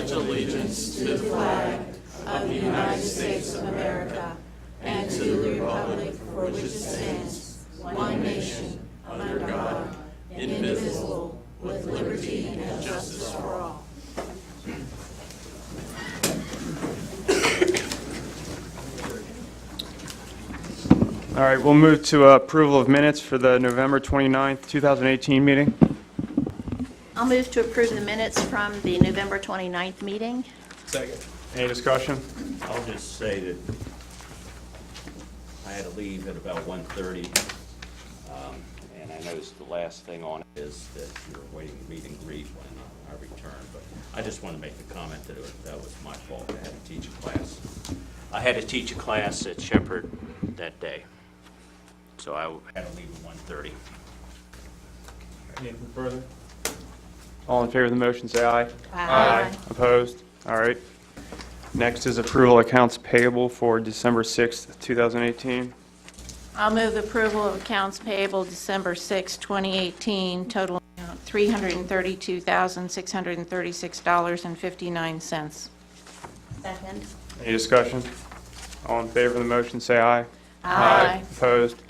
pledge allegiance to the flag of the United States of America and to the republic for which it stands, one nation, under God, indivisible, with liberty and justice for all. All right, we'll move to approval of minutes for the November 29th, 2018 meeting. I'll move to approve the minutes from the November 29th meeting. Second. Any discussion? I'll just say that I had to leave at about 1:30, and I noticed the last thing on it is that you're waiting to meet and greet when I return, but I just want to make the comment that that was my fault. I had to teach a class. I had to teach a class at Shepherd that day, so I had to leave at 1:30. Anything further? All in favor of the motion, say aye. Aye. Opposed? All right. Next is approval accounts payable for December 6th, 2018. I'll move approval of accounts payable December 6, 2018, total amount $332,636.59. Second. Any discussion? All in favor of the motion, say aye. Aye. Opposed?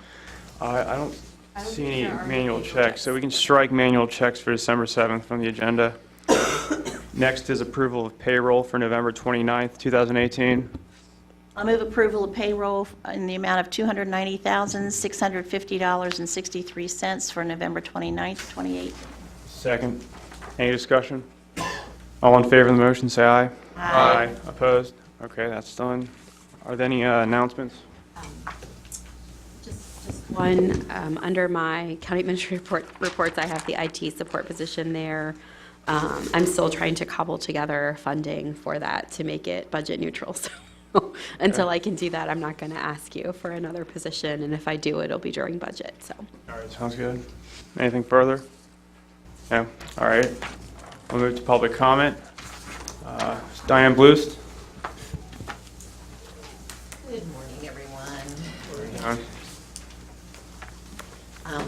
I don't see any manual checks, so we can strike manual checks for December 7th from the agenda. Next is approval of payroll for November 29th, 2018. I'll move approval of payroll in the amount of $290,650.63 for November 29th, 2018. Second. Any discussion? All in favor of the motion, say aye. Aye. Opposed? Okay, that's done. Are there any announcements? Just one, under my county administrative reports, I have the IT support position there. I'm still trying to cobble together funding for that to make it budget neutral. So until I can do that, I'm not going to ask you for another position, and if I do, it'll be during budget. So. All right, sounds good. Anything further? No? All right. We'll move to public comment. Diane Blust. Good morning, everyone. John.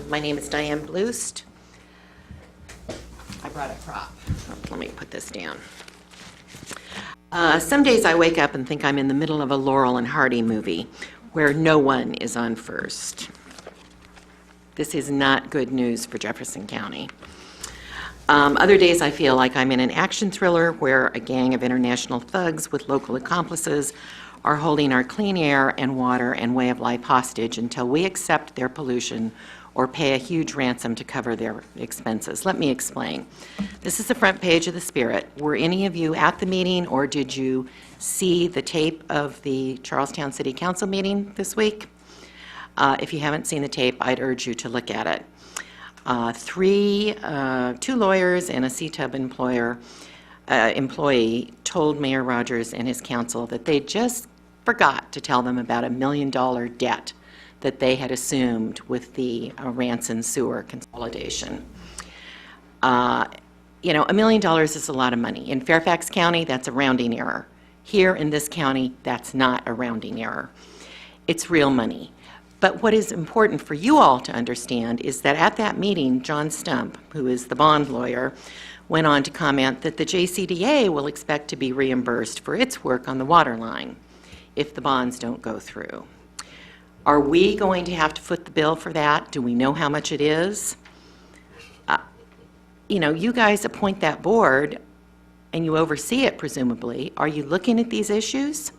My name is Diane Blust. I brought a prop. Let me put this down. Some days I wake up and think I'm in the middle of a Laurel and Hardy movie where no one is on first. This is not good news for Jefferson County. Other days I feel like I'm in an action thriller where a gang of international thugs with local accomplices are holding our clean air and water and way of life hostage until we accept their pollution or pay a huge ransom to cover their expenses. Let me explain. This is the front page of the Spirit. Were any of you at the meeting, or did you see the tape of the Charlestown City Council meeting this week? If you haven't seen the tape, I'd urge you to look at it. Two lawyers and a CTUB employee told Mayor Rogers and his council that they just forgot to tell them about $1 million debt that they had assumed with the Ranson sewer consolidation. $1 million is a lot of money. In Fairfax County, that's a rounding error. Here in this county, that's not a rounding error. It's real money. But what is important for you all to understand is that at that meeting, John Stump, who is the bond lawyer, went on to comment that the JCDA will expect to be reimbursed for its work on the water line if the bonds don't go through. Are we going to have to foot the bill for that? Do we know how much it is? You guys appoint that board and you oversee it, presumably. Are you looking at these issues?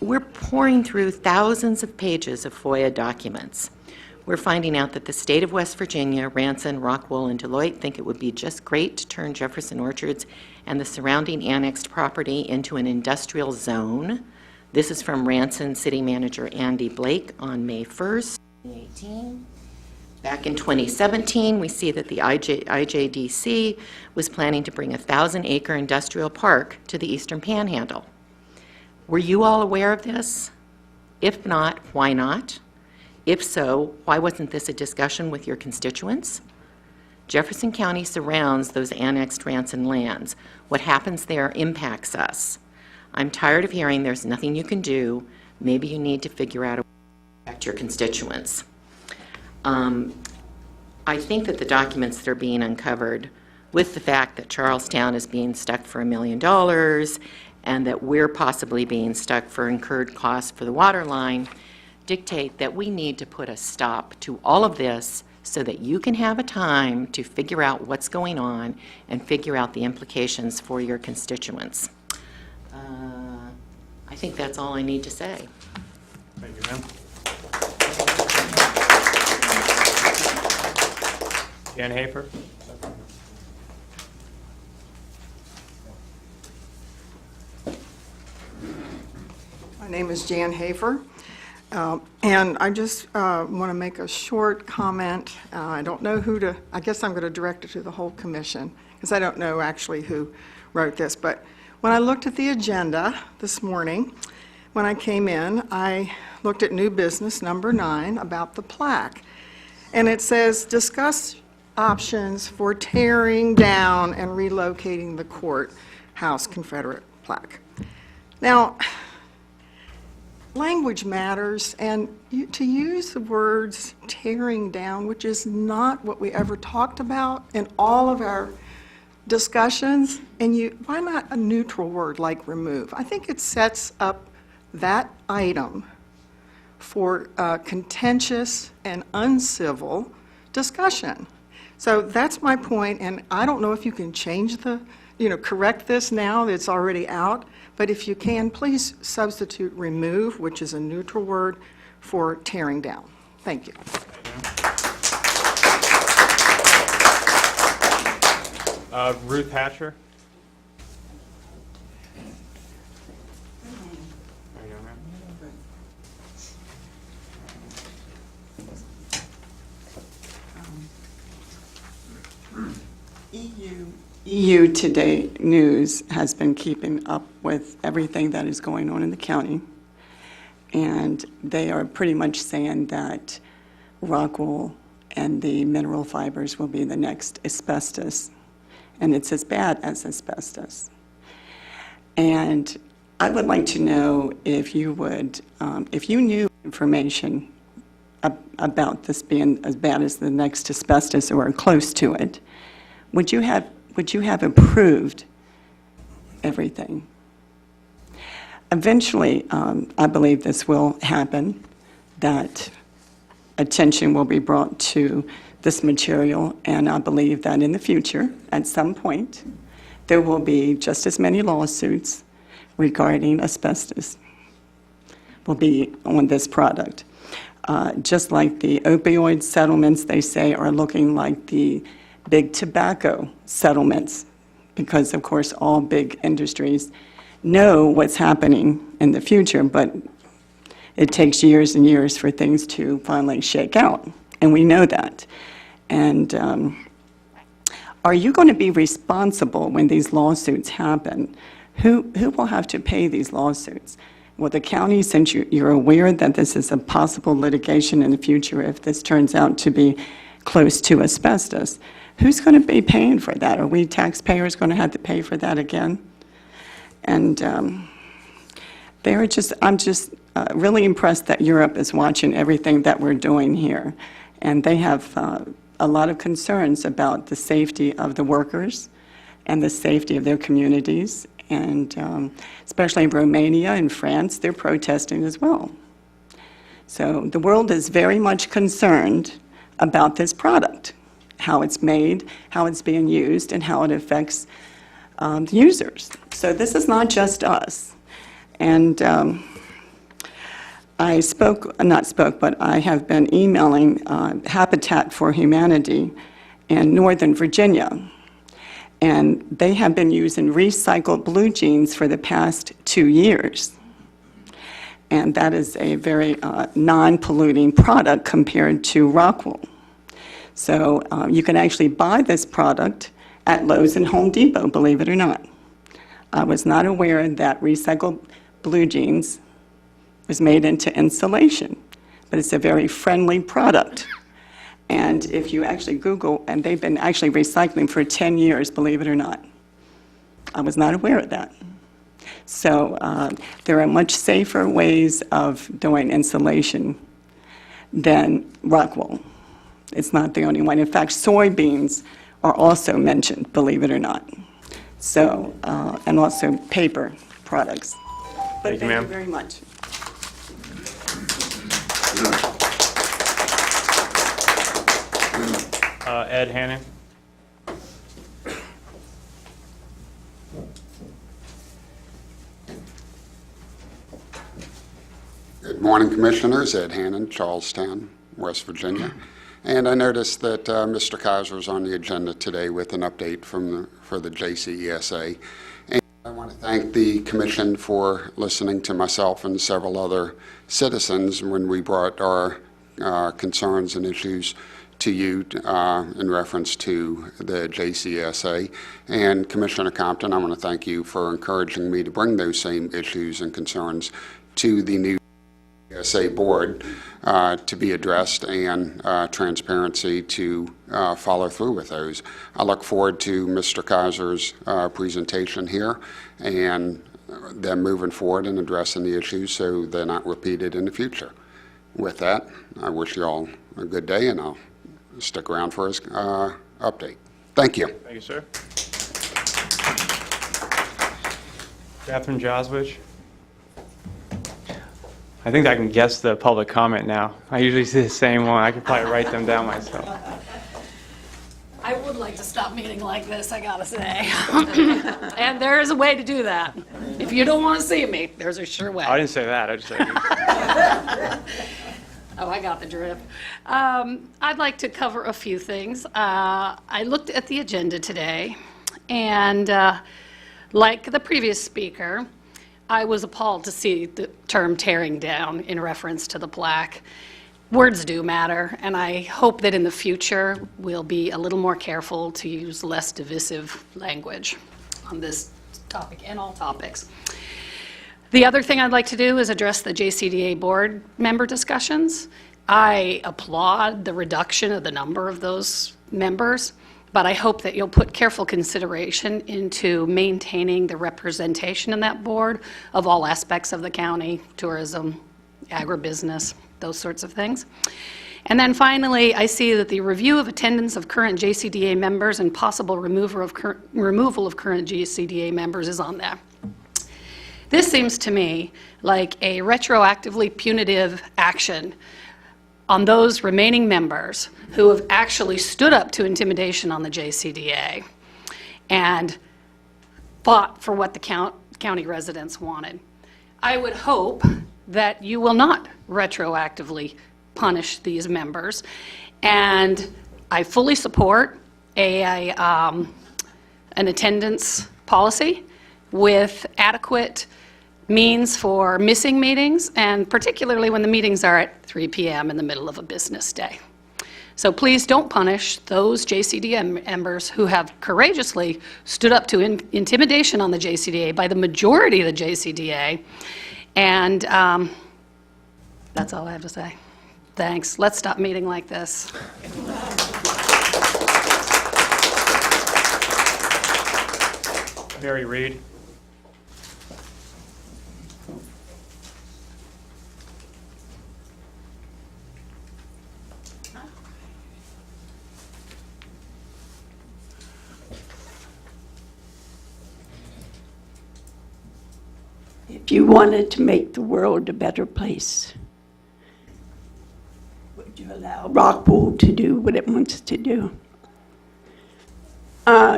We're pouring through thousands of pages of FOIA documents. We're finding out that the state of West Virginia, Ranson, Rockwool, and Deloitte think it would be just great to turn Jefferson Orchards and the surrounding annexed property into an industrial zone. This is from Ranson City Manager Andy Blake on May 1st, 2018. Back in 2017, we see that the IJDC was planning to bring a 1,000-acre industrial park to the Eastern Panhandle. Were you all aware of this? If not, why not? If so, why wasn't this a discussion with your constituents? Jefferson County surrounds those annexed Ranson lands. What happens there impacts us. I'm tired of hearing there's nothing you can do. Maybe you need to figure out a way to protect your constituents. I think that the documents that are being uncovered with the fact that Charlestown is being stuck for $1 million and that we're possibly being stuck for incurred costs for the water line, dictate that we need to put a stop to all of this so that you can have a time to figure out what's going on and figure out the implications for your constituents. I think that's all I need to say. Thank you, ma'am. Jan Hafer? My name is Jan Hafer, and I just want to make a short comment. I don't know who to, I guess I'm going to direct it to the whole commission, because I don't know actually who wrote this, but when I looked at the agenda this morning, when I came in, I looked at new business number 9 about the plaque, and it says, discuss options for tearing down and relocating the courthouse Confederate plaque. Now, language matters, and to use the words tearing down, which is not what we ever talked about in all of our discussions, and why not a neutral word like remove? I think it sets up that item for contentious and uncivil discussion. So that's my point, and I don't know if you can change correct this now that it's already out, but if you can, please substitute remove, which is a neutral word, for tearing down. Thank you. Ruth Hatcher? There you go, ma'am. EU Today News has been keeping up with everything that is going on in the county, and they are pretty much saying that Rockwool and the mineral fibers will be the next asbestos, and it's as bad as asbestos. And I would like to know if you would, if you knew information about this being as bad as the next asbestos or close to it, would you have approved everything? Eventually, I believe this will happen, that attention will be brought to this material, and I believe that in the future, at some point, there will be just as many lawsuits regarding asbestos will be on this product. Just like the opioid settlements, they say, are looking like the big tobacco settlements, because of course all big industries know what's happening in the future, but it takes years and years for things to finally shake out, and we know that. And are you going to be responsible when these lawsuits happen? Who will have to pay these lawsuits? Will the county, since you're aware that this is a possible litigation in the future if this turns out to be close to asbestos, who's going to be paying for that? Are we taxpayers going to have to pay for that again? And I'm just really impressed that Europe is watching everything that we're doing here. And they have a lot of concerns about the safety of the workers and the safety of their communities. And especially in Romania and France, they're protesting as well. So the world is very much concerned about this product, how it's made, how it's being used, and how it affects the users. So this is not just us. And I have been emailing Habitat for Humanity in Northern Virginia. And they have been using recycled blue jeans for the past 2 years. And that is a very non-polluting product compared to Rockwool. So you can actually buy this product at Lowe's and Home Depot, believe it or not. I was not aware that recycled blue jeans was made into insulation, but it's a very friendly product. And if you actually Google, and they've been actually recycling for 10 years, believe it or not. I was not aware of that. So there are much safer ways of doing insulation than Rockwool. It's not the only one. In fact, soybeans are also mentioned, believe it or not. So, and also paper products. But Thank you, ma'am. very much. Ed Hannon. Good morning, Commissioners. Ed Hannon, Charlestown, West Virginia. And I noticed that Mr. Kaiser is on the agenda today with an update for the JCESA. And I want to thank the Commission for listening to myself and several other citizens when we brought our concerns and issues to you in reference to the JCSA. And Commissioner Compton, I want to thank you for encouraging me to bring those same issues and concerns to the new JCSA board to be addressed, and transparency to follow through with those. I look forward to Mr. Kaiser's presentation here and them moving forward and addressing the issues so they're not repeated in the future. With that, I wish you all a good day, and I'll stick around for his update. Thank you. Thank you, sir. Catherine Joswich. I think I can guess the public comment now. I usually see the same one. I could probably write them down myself. I would like to stop meeting like this, I gotta say. And there is a way to do that. If you don't want to see me, there's a sure way. I didn't say that. I just said. Oh, I got the drift. I'd like to cover a few things. I looked at the agenda today, and like the previous speaker, I was appalled to see the term tearing down in reference to the plaque. Words do matter, and I hope that in the future we'll be a little more careful to use less divisive language on this topic and all topics. The other thing I'd like to do is address the JCDA board member discussions. I applaud the reduction of the number of those members, but I hope that you'll put careful consideration into maintaining the representation in that board of all aspects of the county, tourism, agribusiness, those sorts of things. And then finally, I see that the review of attendance of current JCDA members and possible removal of current JCDA members is on there. This seems to me like a retroactively punitive action on those remaining members who have actually stood up to intimidation on the JCDA and fought for what the county residents wanted. I would hope that you will not retroactively punish these members, and I fully support an attendance policy with adequate means for missing meetings, and particularly when the meetings are at 3 p.m. in the middle of a business day. So please don't punish those JCDA members who have courageously stood up to intimidation on the JCDA by the majority of the JCDA. And that's all I have to say. Thanks. Let's stop meeting like this. Mary Reed. If you wanted to make the world a better place, would you allow Rockwool to do what it wants to do?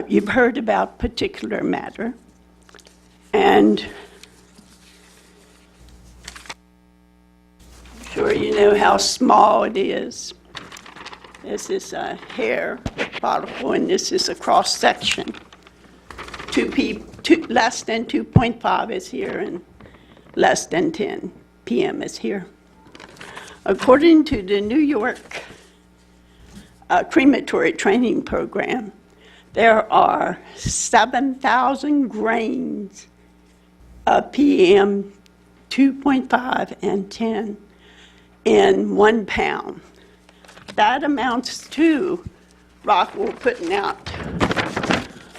You've heard about particular matter, and I'm sure you know how small it is. This is a hair particle, and this is a cross section. Less than 2.5 is here, and less than 10 p.m. is here. According to the New York crematory training program, there are 7,000 grains of PM 2.5 and 10 in 1 pound. That amounts to Rockwool putting out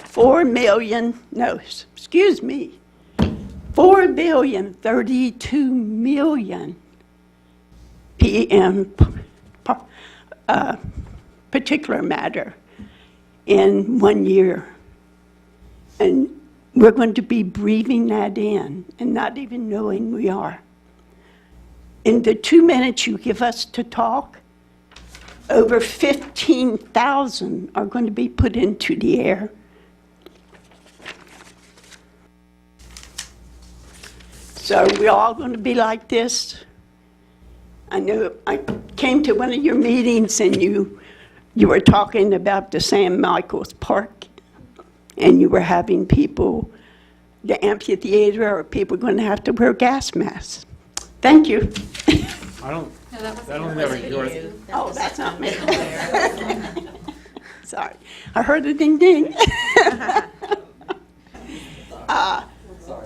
4,032,000,000 PM particular matter in 1 year. And we're going to be breathing that in and not even knowing we are. In the 2 minutes you give us to talk, over 15,000 are going to be put into the air. So we're all going to be like this. I know I came to one of your meetings and you were talking about the St. Michael's Park, and you were having people, the amphitheater, or people going to have to wear gas masks. Thank you. I don't think that was yours. Oh, that's not me. Sorry. I heard a ding ding.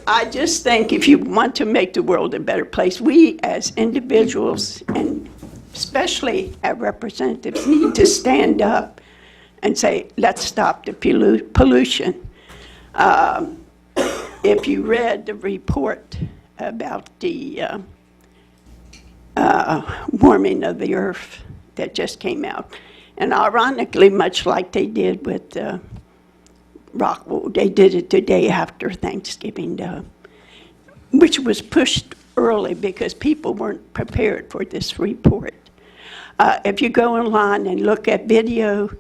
I just think if you want to make the world a better place, we as individuals, and especially our representatives, need to stand up and say, let's stop the pollution. If you read the report about the warming of the earth that just came out, and ironically, much like they did with Rockwool, they did it the day after Thanksgiving, which was pushed early because people weren't prepared for this report. If you go online and look at video,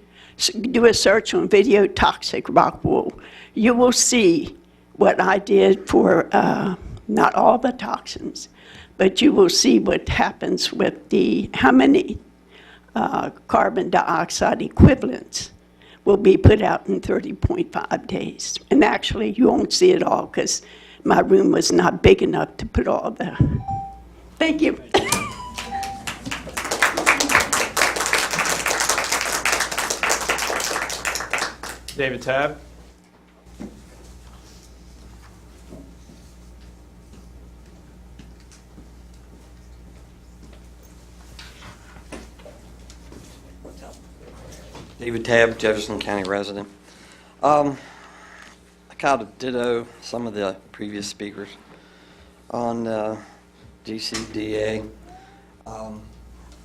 do a search on video toxic Rockwool, you will see what I did for not all the toxins, but you will see what happens with how many carbon dioxide equivalents will be put out in 30.5 days. And actually, you won't see it all because my room was not big enough to put all the... Thank you. David Tabb. David Tabb, Jefferson County resident. I kind of ditto some of the previous speakers on GCDA.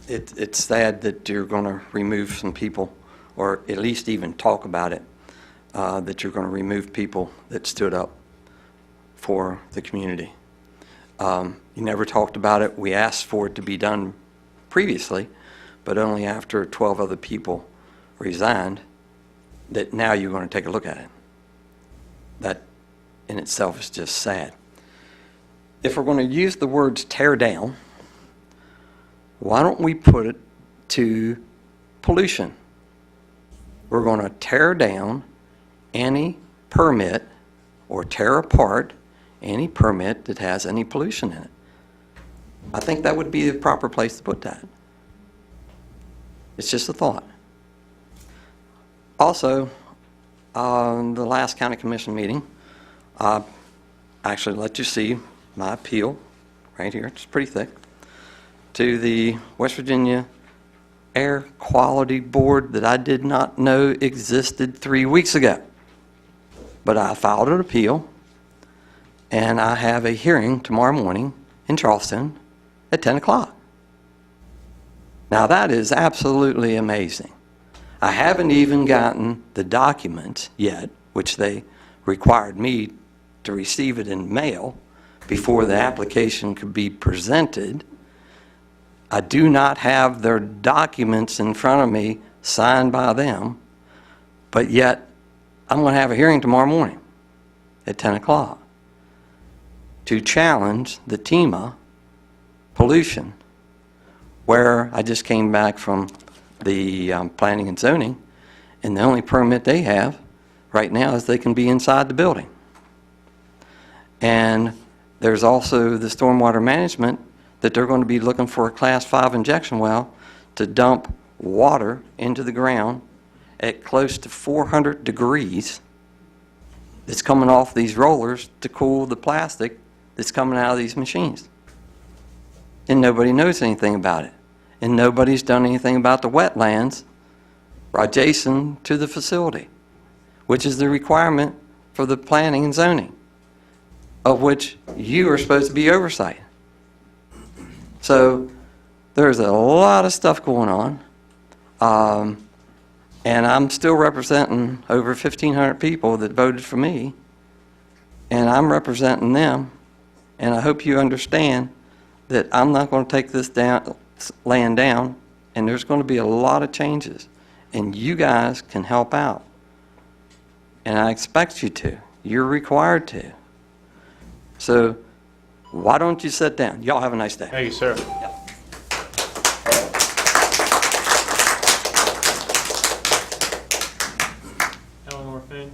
It's sad that you're going to remove some people, or at least even talk about it, that you're going to remove people that stood up for the community. You never talked about it. We asked for it to be done previously, but only after 12 other people resigned, that now you're going to take a look at it. That in itself is just sad. If we're going to use the words tear down, why don't we put it to pollution? We're going to tear down any permit or tear apart any permit that has any pollution in it. I think that would be the proper place to put that. It's just a thought. Also, on the last county commission meeting, I actually let you see my appeal right here, it's pretty thick, to the West Virginia Air Quality Board that I did not know existed 3 weeks ago. But I filed an appeal, and I have a hearing tomorrow morning in Charleston at 10 o'clock. Now that is absolutely amazing. I haven't even gotten the documents yet, which they required me to receive it in mail before the application could be presented. I do not have their documents in front of me signed by them, but yet I'm going to have a hearing tomorrow morning at 10 o'clock to challenge the TEMA pollution, where I just came back from the planning and zoning, and the only permit they have right now is they can be inside the building. And there's also the stormwater management that they're going to be looking for a class 5 injection well to dump water into the ground at close to 400 degrees that's coming off these rollers to cool the plastic that's coming out of these machines. And nobody knows anything about it. And nobody's done anything about the wetlands adjacent to the facility, which is the requirement for the planning and zoning, of which you are supposed to be oversight. So there's a lot of stuff going on. And I'm still representing over 1,500 people that voted for me, and I'm representing them. And I hope you understand that I'm not going to take this land down, and there's going to be a lot of changes, and you guys can help out. And I expect you to. You're required to. So why don't you sit down? Y'all have a nice day. Thank you, sir. Eleanor Finn.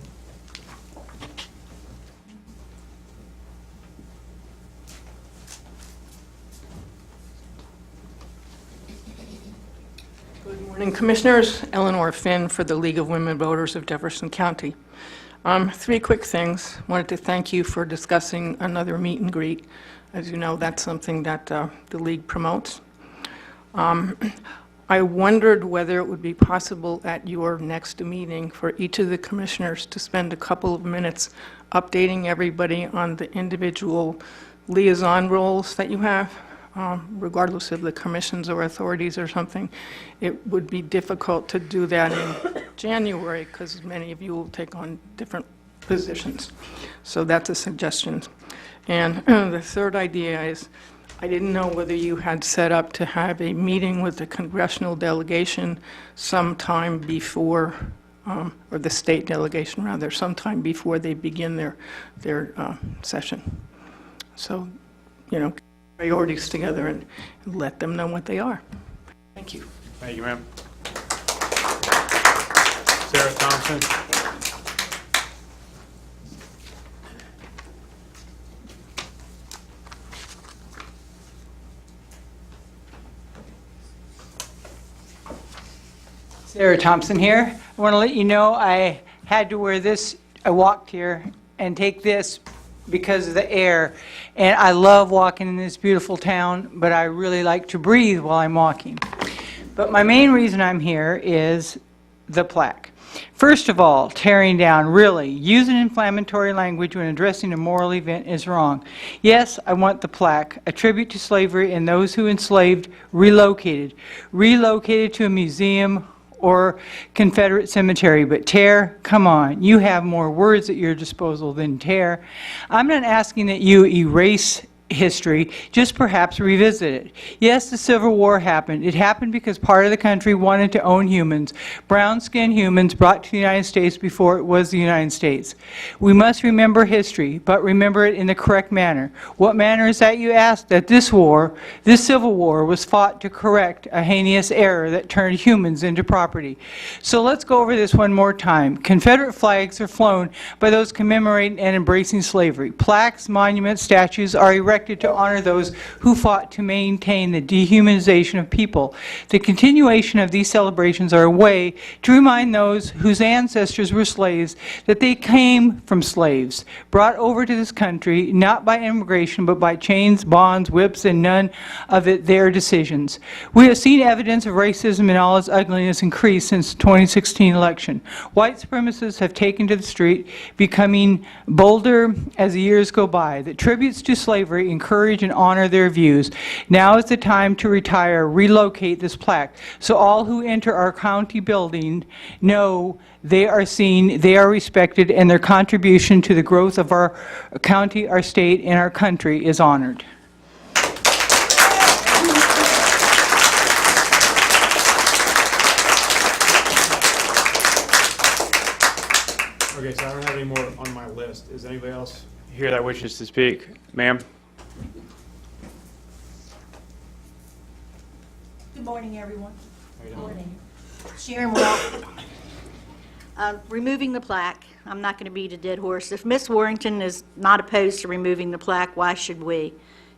Good morning, Commissioners. Eleanor Finn for the League of Women Voters of Jefferson County. 3 quick things. Wanted to thank you for discussing another meet and greet. As you know, that's something that the League promotes. I wondered whether it would be possible at your next meeting for each of the commissioners to spend a couple of minutes updating everybody on the individual liaison roles that you have, regardless of the commissions or authorities or something. It would be difficult to do that in January because many of you will take on different positions. So that's a suggestion. And the third idea is, I didn't know whether you had set up to have a meeting with the congressional delegation sometime before, or the state delegation rather, sometime before they begin their session. So, you know, priorities together and let them know what they are. Thank you. Thank you, ma'am. Sarah Thompson. Sarah Thompson here. I want to let you know I had to wear this. I walked here and take this because of the air. And I love walking in this beautiful town, but I really like to breathe while I'm walking. But my main reason I'm here is the plaque. First of all, tearing down, really, using inflammatory language when addressing a moral event is wrong. Yes, I want the plaque, a tribute to slavery and those who enslaved, relocated. Relocated to a museum or Confederate cemetery, but tear, come on, you have more words at your disposal than tear. I'm not asking that you erase history, just perhaps revisit it. Yes, the Civil War happened. It happened because part of the country wanted to own humans, brown-skinned humans brought to the United States before it was the United States. We must remember history, but remember it in the correct manner. What manner is that, you ask? That this war, this Civil War, was fought to correct a heinous error that turned humans into property. So let's go over this one more time. Confederate flags are flown by those commemorating and embracing slavery. Plaques, monuments, statues are erected to honor those who fought to maintain the dehumanization of people. The continuation of these celebrations are a way to remind those whose ancestors were slaves that they came from slaves, brought over to this country not by immigration but by chains, bonds, whips, and none of it their decisions. We have seen evidence of racism in all its ugliness increase since the 2016 election. White supremacists have taken to the street, becoming bolder as the years go by. The tributes to slavery encourage and honor their views. Now is the time to retire, relocate this plaque, so all who enter our county building know they are seen, they are respected, and their contribution to the growth of our county, our state, and our country is honored. Okay, so I don't have any more on my list. Is anybody else here that wishes to speak? Ma'am? Good morning, everyone. How you doing? Morning. Sharon Well. Removing the plaque, I'm not going to beat a dead horse. If Miss Warrington is not opposed to removing the plaque, why should we?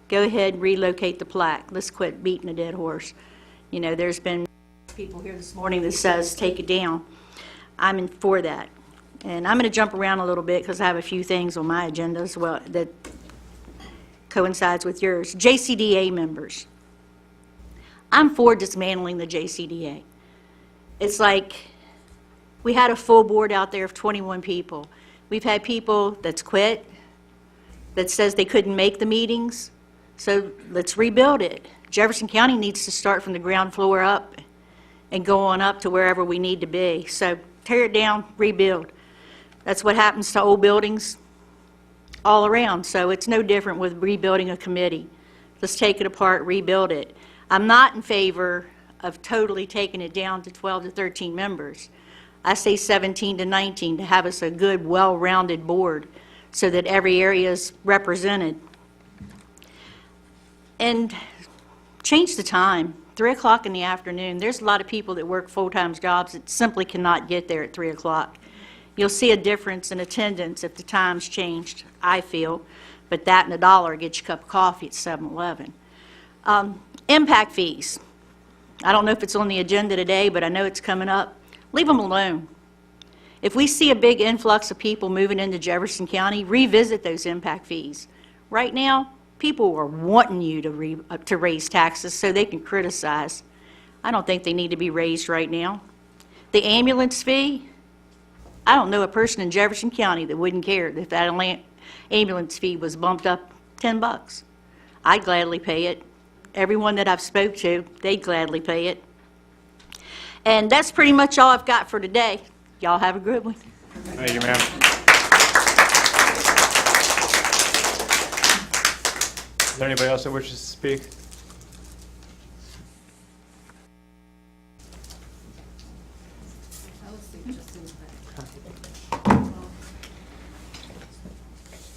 Go ahead and relocate the plaque. Let's quit beating a dead horse. You know, there's been people here this morning that says take it down. I'm in for that. And I'm going to jump around a little bit because I have a few things on my agenda as well that coincides with yours. JCDA members. I'm for dismantling the JCDA. It's like we had a full board out there of 21 people. We've had people that's quit, that says they couldn't make the meetings, so let's rebuild it. Jefferson County needs to start from the ground floor up and go on up to wherever we need to be. So tear it down, rebuild. That's what happens to old buildings all around, so it's no different with rebuilding a committee. Let's take it apart, rebuild it. I'm not in favor of totally taking it down to 12 to 13 members. I say 17 to 19 to have us a good, well-rounded board so that every area is represented. And change the time, 3 o'clock in the afternoon. There's a lot of people that work full-time jobs that simply cannot get there at 3 o'clock. You'll see a difference in attendance if the time's changed, I feel, but that and $1 gets you a cup of coffee at 7-Eleven. Impact fees. I don't know if it's on the agenda today, but I know it's coming up. Leave them alone. If we see a big influx of people moving into Jefferson County, revisit those impact fees. Right now, people are wanting you to raise taxes so they can criticize. I don't think they need to be raised right now. The ambulance fee, I don't know a person in Jefferson County that wouldn't care if that ambulance fee was bumped up $10. I'd gladly pay it. Everyone that I've spoke to, they'd gladly pay it. And that's pretty much all I've got for today. Y'all have a good one. Thank you, ma'am. Is there anybody else that wishes to speak?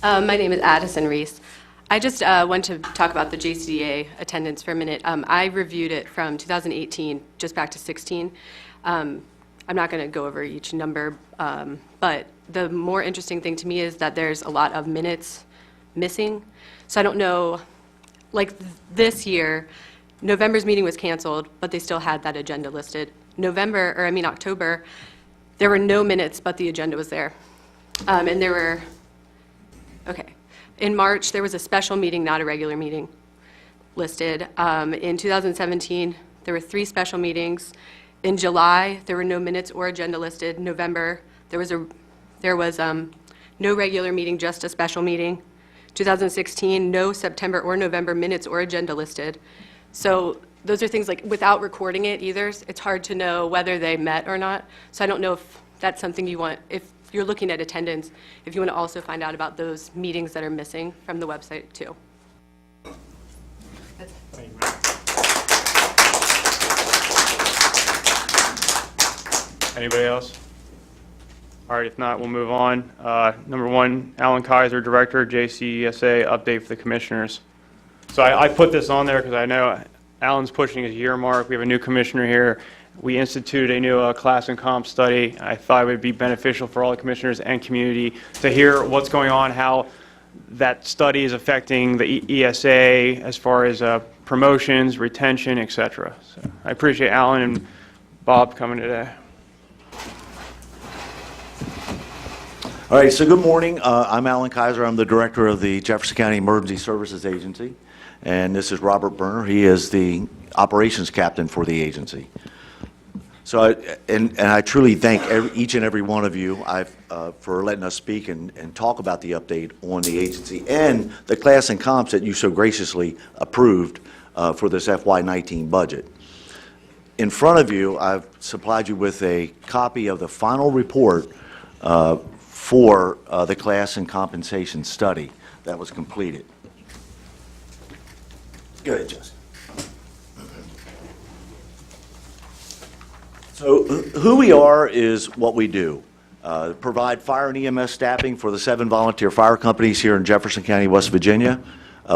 My name is Addison Reese. I just want to talk about the JCDA attendance for a minute. I reviewed it from 2018 just back to 16. I'm not going to go over each number, but the more interesting thing to me is that there's a lot of minutes missing. So I don't know, like this year, November's meeting was canceled, but they still had that agenda listed. October, there were no minutes, but the agenda was there. And there were, okay. In March, there was a special meeting, not a regular meeting, listed. In 2017, there were 3 special meetings. In July, there were no minutes or agenda listed. November, there was no regular meeting, just a special meeting. 2016, no September or November minutes or agenda listed. So those are things like, without recording it either, it's hard to know whether they met or not. So I don't know if that's something you want, if you're looking at attendance, if you want to also find out about those meetings that are missing from the website too. Anybody else? All right, if not, we'll move on. Number 1, Alan Kaiser, Director, JCSA, update for the commissioners. So I put this on there because I know Alan's pushing his year mark. We have a new commissioner here. We instituted a new class and comp study. I thought it would be beneficial for all the commissioners and community to hear what's going on, how that study is affecting the ESA as far as promotions, retention, et cetera. So I appreciate Alan and Bob coming today. All right, so good morning. I'm Alan Kaiser. I'm the director of the Jefferson County Emergency Services Agency, and this is Robert Berner. He is the operations captain for the agency. So, I truly thank each and every one of you for letting us speak and talk about the update on the agency and the class and comps that you so graciously approved for this FY19 budget. In front of you, I've supplied you with a copy of the final report for the class and compensation study that was completed. Go ahead, Jesse. So who we are is what we do. Provide fire and EMS staffing for the 7 volunteer fire companies here in Jefferson County, West Virginia.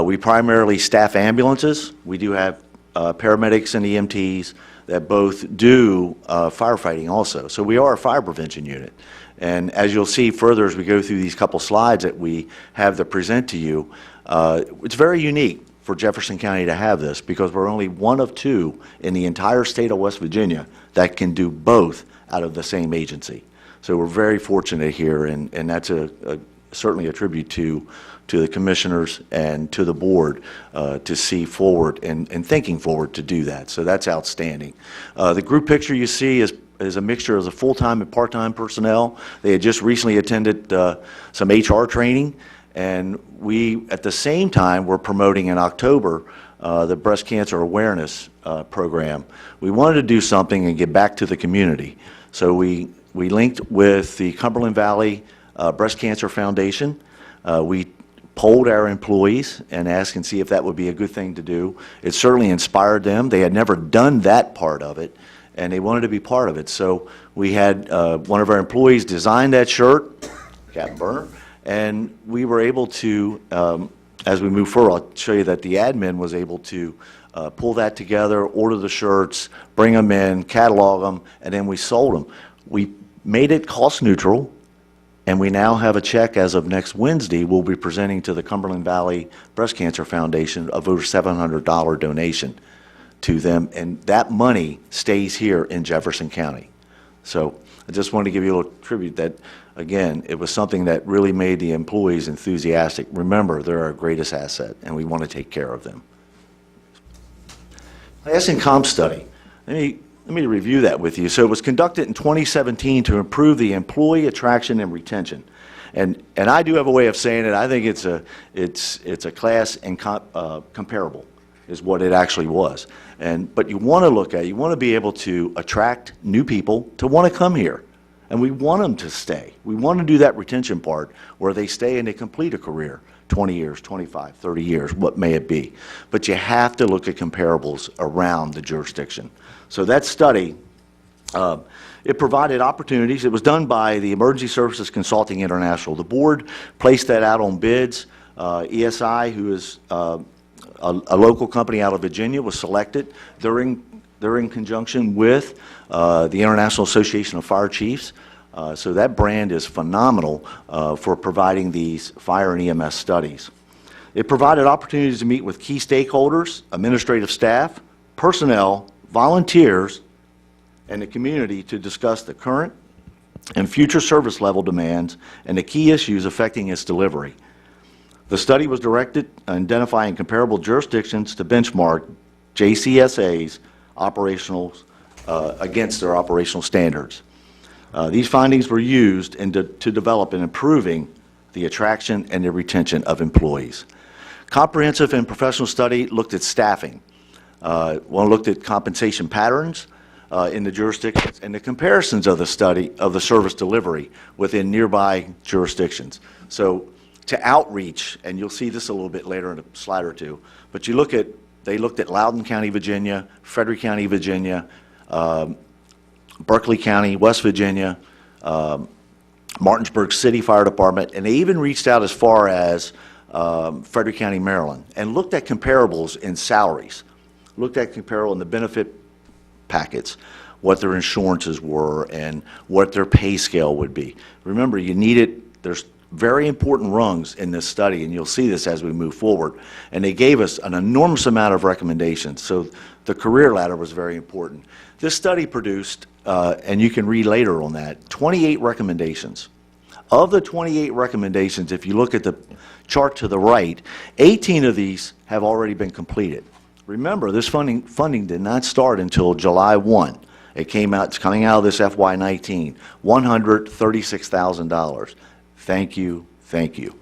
We primarily staff ambulances. We do have paramedics and EMTs that both do firefighting also. So we are a fire prevention unit. And as you'll see further as we go through these couple slides that we have to present to you, it's very unique for Jefferson County to have this because we're only one of 2 in the entire state of West Virginia that can do both out of the same agency. So we're very fortunate here, and that's certainly a tribute to the commissioners and to the board to see forward and thinking forward to do that. So that's outstanding. The group picture you see is a mixture of the full-time and part-time personnel. They had just recently attended some HR training, and we, at the same time, were promoting in October the breast cancer awareness program. We wanted to do something and give back to the community. So we linked with the Cumberland Valley Breast Cancer Foundation. We polled our employees and asked and see if that would be a good thing to do. It certainly inspired them. They had never done that part of it, and they wanted to be part of it. So we had one of our employees design that shirt, Captain Burner, and we were able to, as we move forward, I'll show you that the admin was able to pull that together, order the shirts, bring them in, catalog them, and then we sold them. We made it cost neutral, and we now have a check as of next Wednesday we'll be presenting to the Cumberland Valley Breast Cancer Foundation of over $700 donation to them, and that money stays here in Jefferson County. So I just wanted to give you a little tribute that, again, it was something that really made the employees enthusiastic. Remember, they're our greatest asset, and we want to take care of them. Class and comp study. Let me review that with you. So it was conducted in 2017 to improve the employee attraction and retention. And I do have a way of saying it. I think it's a class and comparable is what it actually was. But you want to look at, you want to be able to attract new people to want to come here. And we want them to stay. We want to do that retention part where they stay and they complete a career, 20 years, 25, 30 years, what may it be. But you have to look at comparables around the jurisdiction. So that study, it provided opportunities. It was done by the Emergency Services Consulting International. The board placed that out on bids. ESI, who is a local company out of Virginia, was selected. They're in conjunction with the International Association of Fire Chiefs. So that brand is phenomenal for providing these fire and EMS studies. It provided opportunities to meet with key stakeholders, administrative staff, personnel, volunteers, and the community to discuss the current and future service level demands and the key issues affecting its delivery. The study was directed at identifying comparable jurisdictions to benchmark JCSA's operationals against their operational standards. These findings were used to develop and improving the attraction and the retention of employees. Comprehensive and professional study looked at staffing. One looked at compensation patterns in the jurisdictions and the comparisons of the study of the service delivery within nearby jurisdictions. So to outreach, and you'll see this a little bit later in a slide or two, but they looked at Loudoun County, Virginia, Frederick County, Virginia, Berkeley County, West Virginia, Martinsburg City Fire Department, and they even reached out as far as Frederick County, Maryland, and looked at comparables in salaries, looked at comparable in the benefit packets, what their insurances were and what their pay scale would be. Remember, there's very important rungs in this study, and you'll see this as we move forward. And they gave us an enormous amount of recommendations, so the career ladder was very important. This study produced, and you can read later on that, 28 recommendations. Of the 28 recommendations, if you look at the chart to the right, 18 of these have already been completed. Remember, this funding did not start until July 1. It's coming out of this FY19, $136,000. Thank you, thank you.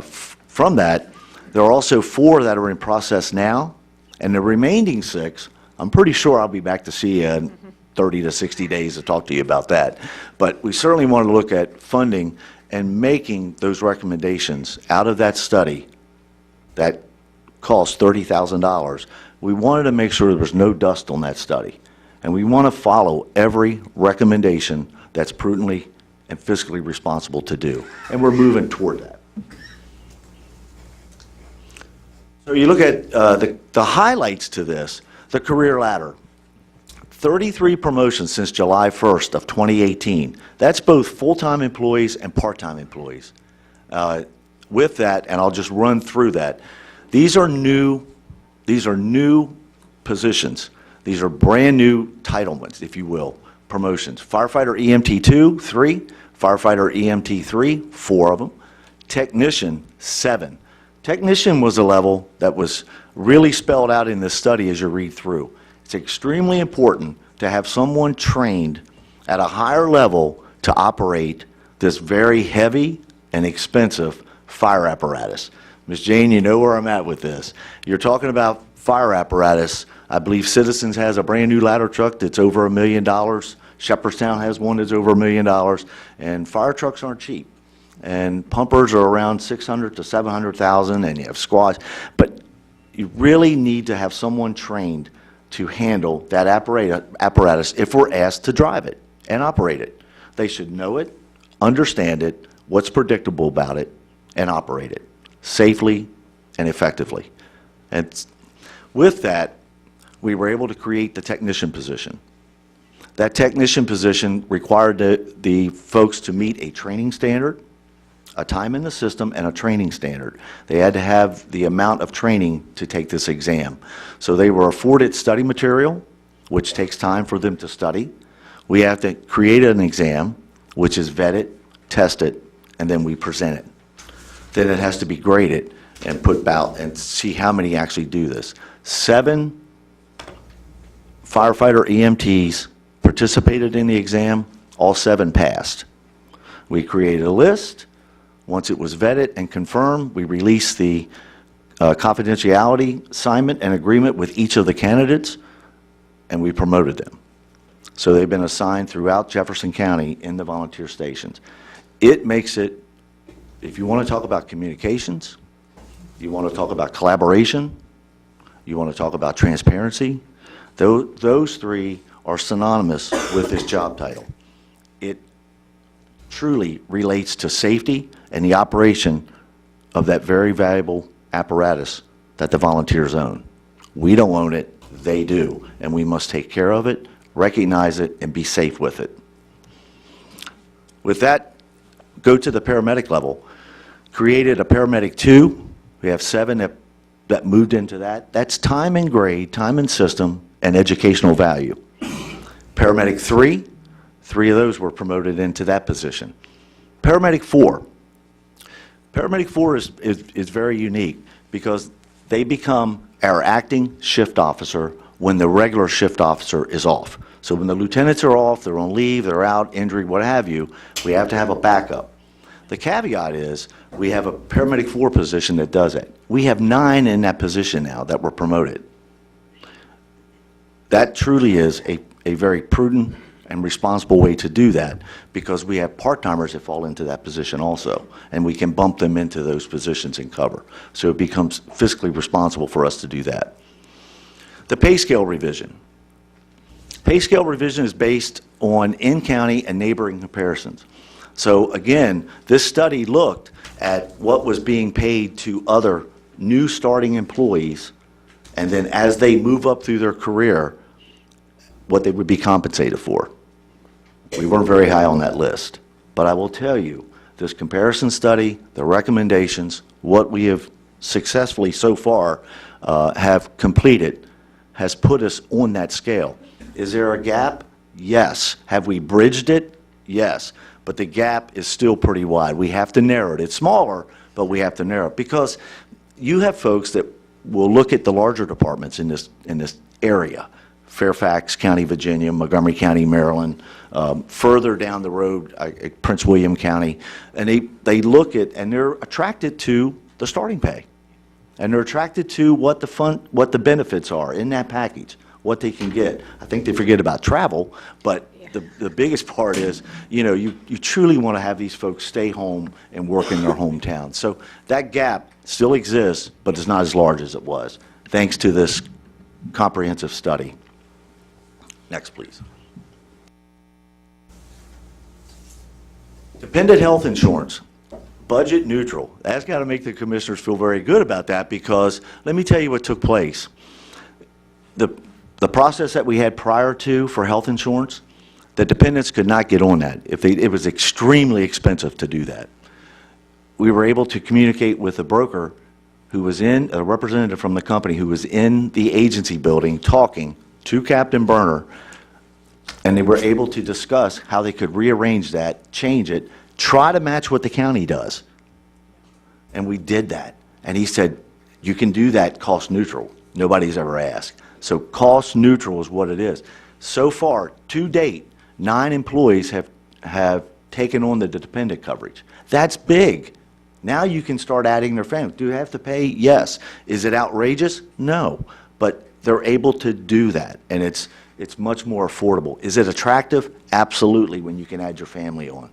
From that, there are also 4 that are in process now, and the remaining 6, I'm pretty sure I'll be back to see you in 30 to 60 days to talk to you about that. But we certainly want to look at funding and making those recommendations out of that study that cost $30,000. We wanted to make sure there was no dust on that study. And we want to follow every recommendation that's prudently and fiscally responsible to do. And we're moving toward that. So you look at the highlights to this, the career ladder. 33 promotions since July 1st of 2018. That's both full-time employees and part-time employees. With that, and I'll just run through that, these are new positions. These are brand new entitlements, if you will, promotions. Firefighter EMT 2, 3. Firefighter EMT 3, 4 of them. Technician, 7. Technician was a level that was really spelled out in this study as you read through. It's extremely important to have someone trained at a higher level to operate this very heavy and expensive fire apparatus. Ms. Jane, you know where I'm at with this. You're talking about fire apparatus. I believe Citizens has a brand-new ladder truck that's over $1 million. Shepherdstown has one that's over $1 million. And fire trucks aren't cheap. And pumpers are around $600,000 to $700,000, and you have squads. But you really need to have someone trained to handle that apparatus if we're asked to drive it and operate it. They should know it, understand it, what's predictable about it, and operate it safely and effectively. And with that, we were able to create the technician position. That technician position required the folks to meet a training standard, a time in the system, and a training standard. They had to have the amount of training to take this exam. So they were afforded study material, which takes time for them to study. We have to create an exam, which is vetted, tested, and then we present it. Then it has to be graded and put out and see how many actually do this. 7 firefighter EMTs participated in the exam, all 7 passed. We created a list. Once it was vetted and confirmed, we released the confidentiality assignment and agreement with each of the candidates, and we promoted them. So they've been assigned throughout Jefferson County in the volunteer stations. It makes it, if you want to talk about communications, you want to talk about collaboration, you want to talk about transparency, those 3 are synonymous with this job title. It truly relates to safety and the operation of that very valuable apparatus that the volunteers own. We don't own it, they do, and we must take care of it, recognize it, and be safe with it. With that, go to the paramedic level. Created a paramedic 2. We have 7 that moved into that. That's time and grade, time and system, and educational value. Paramedic 3, 3 of those were promoted into that position. Paramedic 4. Paramedic 4 is very unique because they become our acting shift officer when the regular shift officer is off. So when the lieutenants are off, they're on leave, they're out, injured, what have you, we have to have a backup. The caveat is we have a paramedic 4 position that does it. We have 9 in that position now that were promoted. That truly is a very prudent and responsible way to do that because we have part-timers that fall into that position also, and we can bump them into those positions and cover. So it becomes fiscally responsible for us to do that. The pay scale revision. Pay scale revision is based on in-county and neighboring comparisons. So again, this study looked at what was being paid to other new starting employees, and then as they move up through their career, what they would be compensated for. We weren't very high on that list. But I will tell you, this comparison study, the recommendations, what we have successfully so far have completed, has put us on that scale. Is there a gap? Yes. Have we bridged it? Yes. But the gap is still pretty wide. We have to narrow it. It's smaller, but we have to narrow it because you have folks that will look at the larger departments in this area. Fairfax County, Virginia, Montgomery County, Maryland, further down the road, Prince William County, and they look at and they're attracted to the starting pay, and they're attracted to what the benefits are in that package, what they can get. I think they forget about travel, but the biggest part is, you truly want to have these folks stay home and work in their hometown. So that gap still exists, but it's not as large as it was, thanks to this comprehensive study. Next, please. Dependent health insurance, budget neutral. That's got to make the commissioners feel very good about that because let me tell you what took place. The process that we had prior to for health insurance, the dependents could not get on that. It was extremely expensive to do that. We were able to communicate with a broker who was a representative from the company who was in the agency building talking to Captain Berner, and they were able to discuss how they could rearrange that, change it, try to match what the county does. And we did that. And he said, you can do that cost neutral. Nobody's ever asked. So cost neutral is what it is. So far, to date, 9 employees have taken on the dependent coverage. That's big. Now you can start adding their family. Do you have to pay? Yes. Is it outrageous? No. but they're able to do that, and it's much more affordable. Is it attractive? Absolutely, when you can add your family on.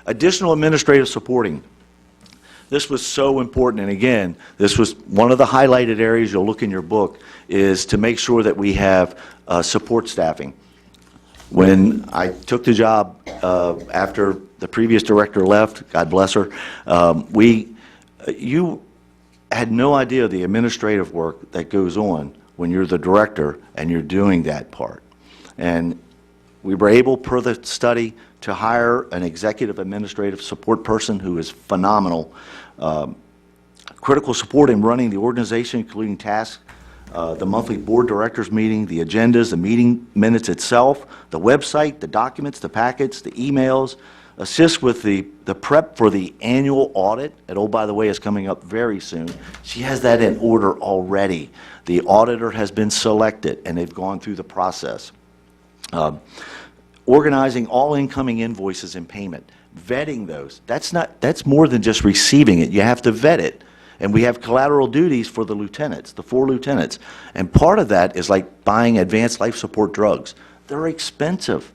Additional administrative supporting. This was so important, and again, this was one of the highlighted areas you'll look in your book, is to make sure that we have support staffing. When I took the job after the previous director left, God bless her, you had no idea the administrative work that goes on when you're the director and you're doing that part. And we were able, per the study, to hire an executive administrative support person who is phenomenal. Critical support in running the organization, including tasks, the monthly board directors meeting, the agendas, the meeting minutes itself, the website, the documents, the packets, the emails, assist with the prep for the annual audit. And oh, by the way, is coming up very soon. She has that in order already. The auditor has been selected, and they've gone through the process. Organizing all incoming invoices and payment, vetting those. That's more than just receiving it. You have to vet it. And we have collateral duties for the lieutenants, the 4 lieutenants. And part of that is like buying advanced life support drugs. They're expensive.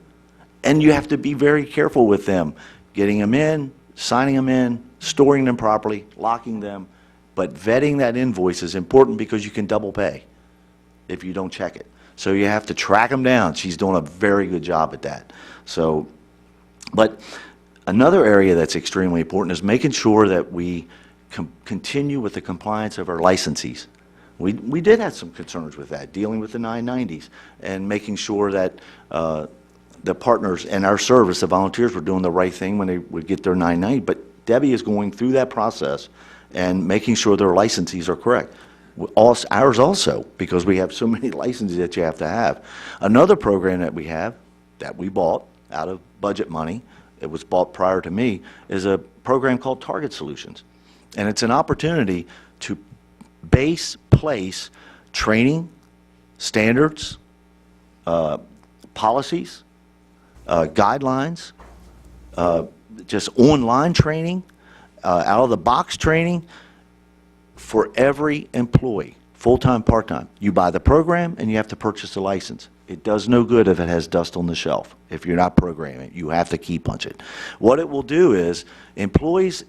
And you have to be very careful with them, getting them in, signing them in, storing them properly, locking them. But vetting that invoice is important because you can double pay if you don't check it. So you have to track them down. She's doing a very good job at that. So, but another area that's extremely important is making sure that we continue with the compliance of our licensees. We did have some concerns with that, dealing with the 990s and making sure that the partners in our service, the volunteers, were doing the right thing when they would get their 990. But Debbie is going through that process and making sure their licensees are correct. Ours also, because we have so many licenses that you have to have. Another program that we have, that we bought out of budget money, it was bought prior to me, is a program called Target Solutions. And it's an opportunity to place training, standards, policies, guidelines, just online training, out-of-the-box training for every employee, full-time, part-time. You buy the program and you have to purchase a license. It does no good if it has dust on the shelf. If you're not programming it, you have to key punch it. What it will do is employees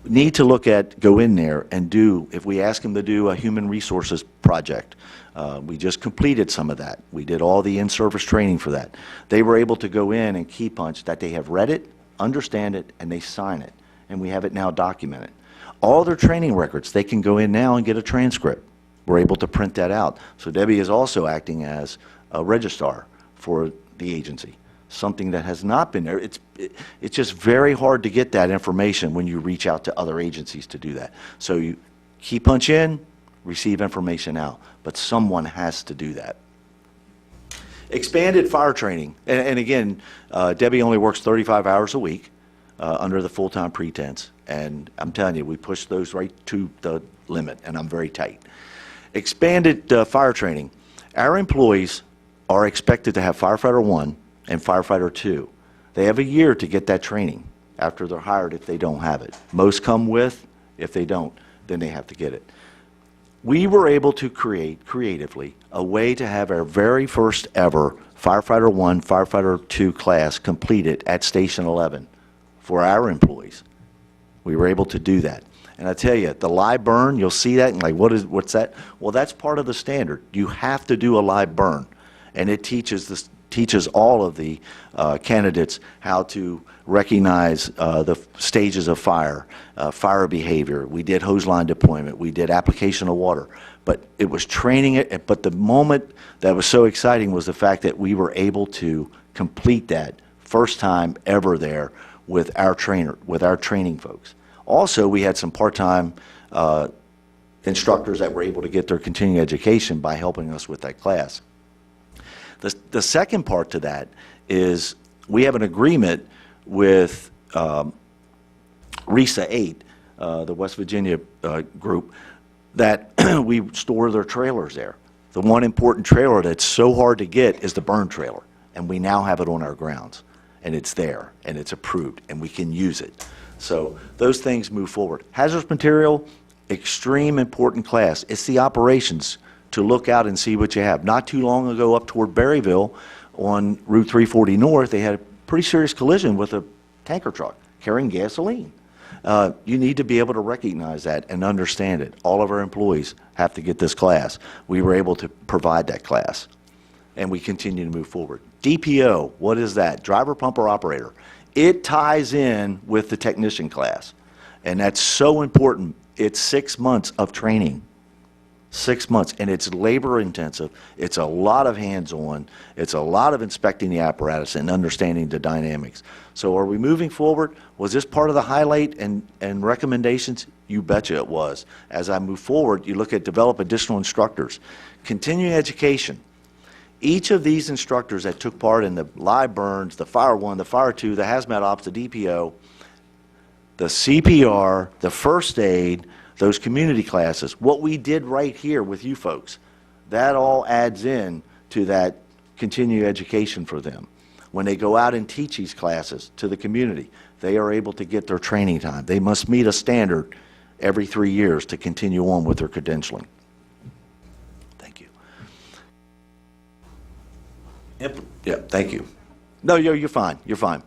need to go in there and do, if we ask them to do a human resources project, we just completed some of that. We did all the in-service training for that. They were able to go in and key punch that they have read it, understand it, and they sign it. And we have it now documented. All their training records, they can go in now and get a transcript. We're able to print that out. So Debbie is also acting as a registrar for the agency, something that has not been there. It's just very hard to get that information when you reach out to other agencies to do that. So you key punch in, receive information out, but someone has to do that. Expanded fire training, and again, Debbie only works 35 hours a week under the full-time pretense, and I'm telling you, we push those right to the limit, and I'm very tight. Expanded fire training. Our employees are expected to have firefighter 1 and firefighter 2. They have a year to get that training after they're hired if they don't have it. Most come with. If they don't, then they have to get it. We were able to create creatively a way to have our very first ever firefighter 1, firefighter 2 class completed at Station 11 for our employees. We were able to do that. And I tell you, the live burn, you'll see that and like, what's that? Well, that's part of the standard. You have to do a live burn. And it teaches all of the candidates how to recognize the stages of fire, fire behavior. We did hose line deployment. We did application of water. But it was training it. But the moment that was so exciting was the fact that we were able to complete that first time ever there with our training folks. Also, we had some part-time instructors that were able to get their continuing education by helping us with that class. The second part to that is we have an agreement with RESA 8, the West Virginia group, that we store their trailers there. The one important trailer that's so hard to get is the burn trailer, and we now have it on our grounds, and it's there, and it's approved, and we can use it. So those things move forward. Hazardous material, extreme important class. It's the operations to look out and see what you have. Not too long ago, up toward Berryville on Route 340 North, they had a pretty serious collision with a tanker truck carrying gasoline. You need to be able to recognize that and understand it. All of our employees have to get this class. We were able to provide that class, and we continue to move forward. DPO, what is that? Driver, pumper, operator. It ties in with the technician class, and that's so important. It's 6 months of training. 6 months, and it's labor intensive. It's a lot of hands-on. It's a lot of inspecting the apparatus and understanding the dynamics. So are we moving forward? Was this part of the highlight and recommendations? You betcha it was. As I move forward, you look at develop additional instructors. Continuing education. Each of these instructors that took part in the live burns, the Fire 1, the Fire 2, the hazmat ops, the DPO, the CPR, the first aid, those community classes, what we did right here with you folks, that all adds in to that continuing education for them. When they go out and teach these classes to the community, they are able to get their training time. They must meet a standard every 3 years to continue on with their credentialing. Thank you. Yeah, thank you. No, you're fine. You're fine.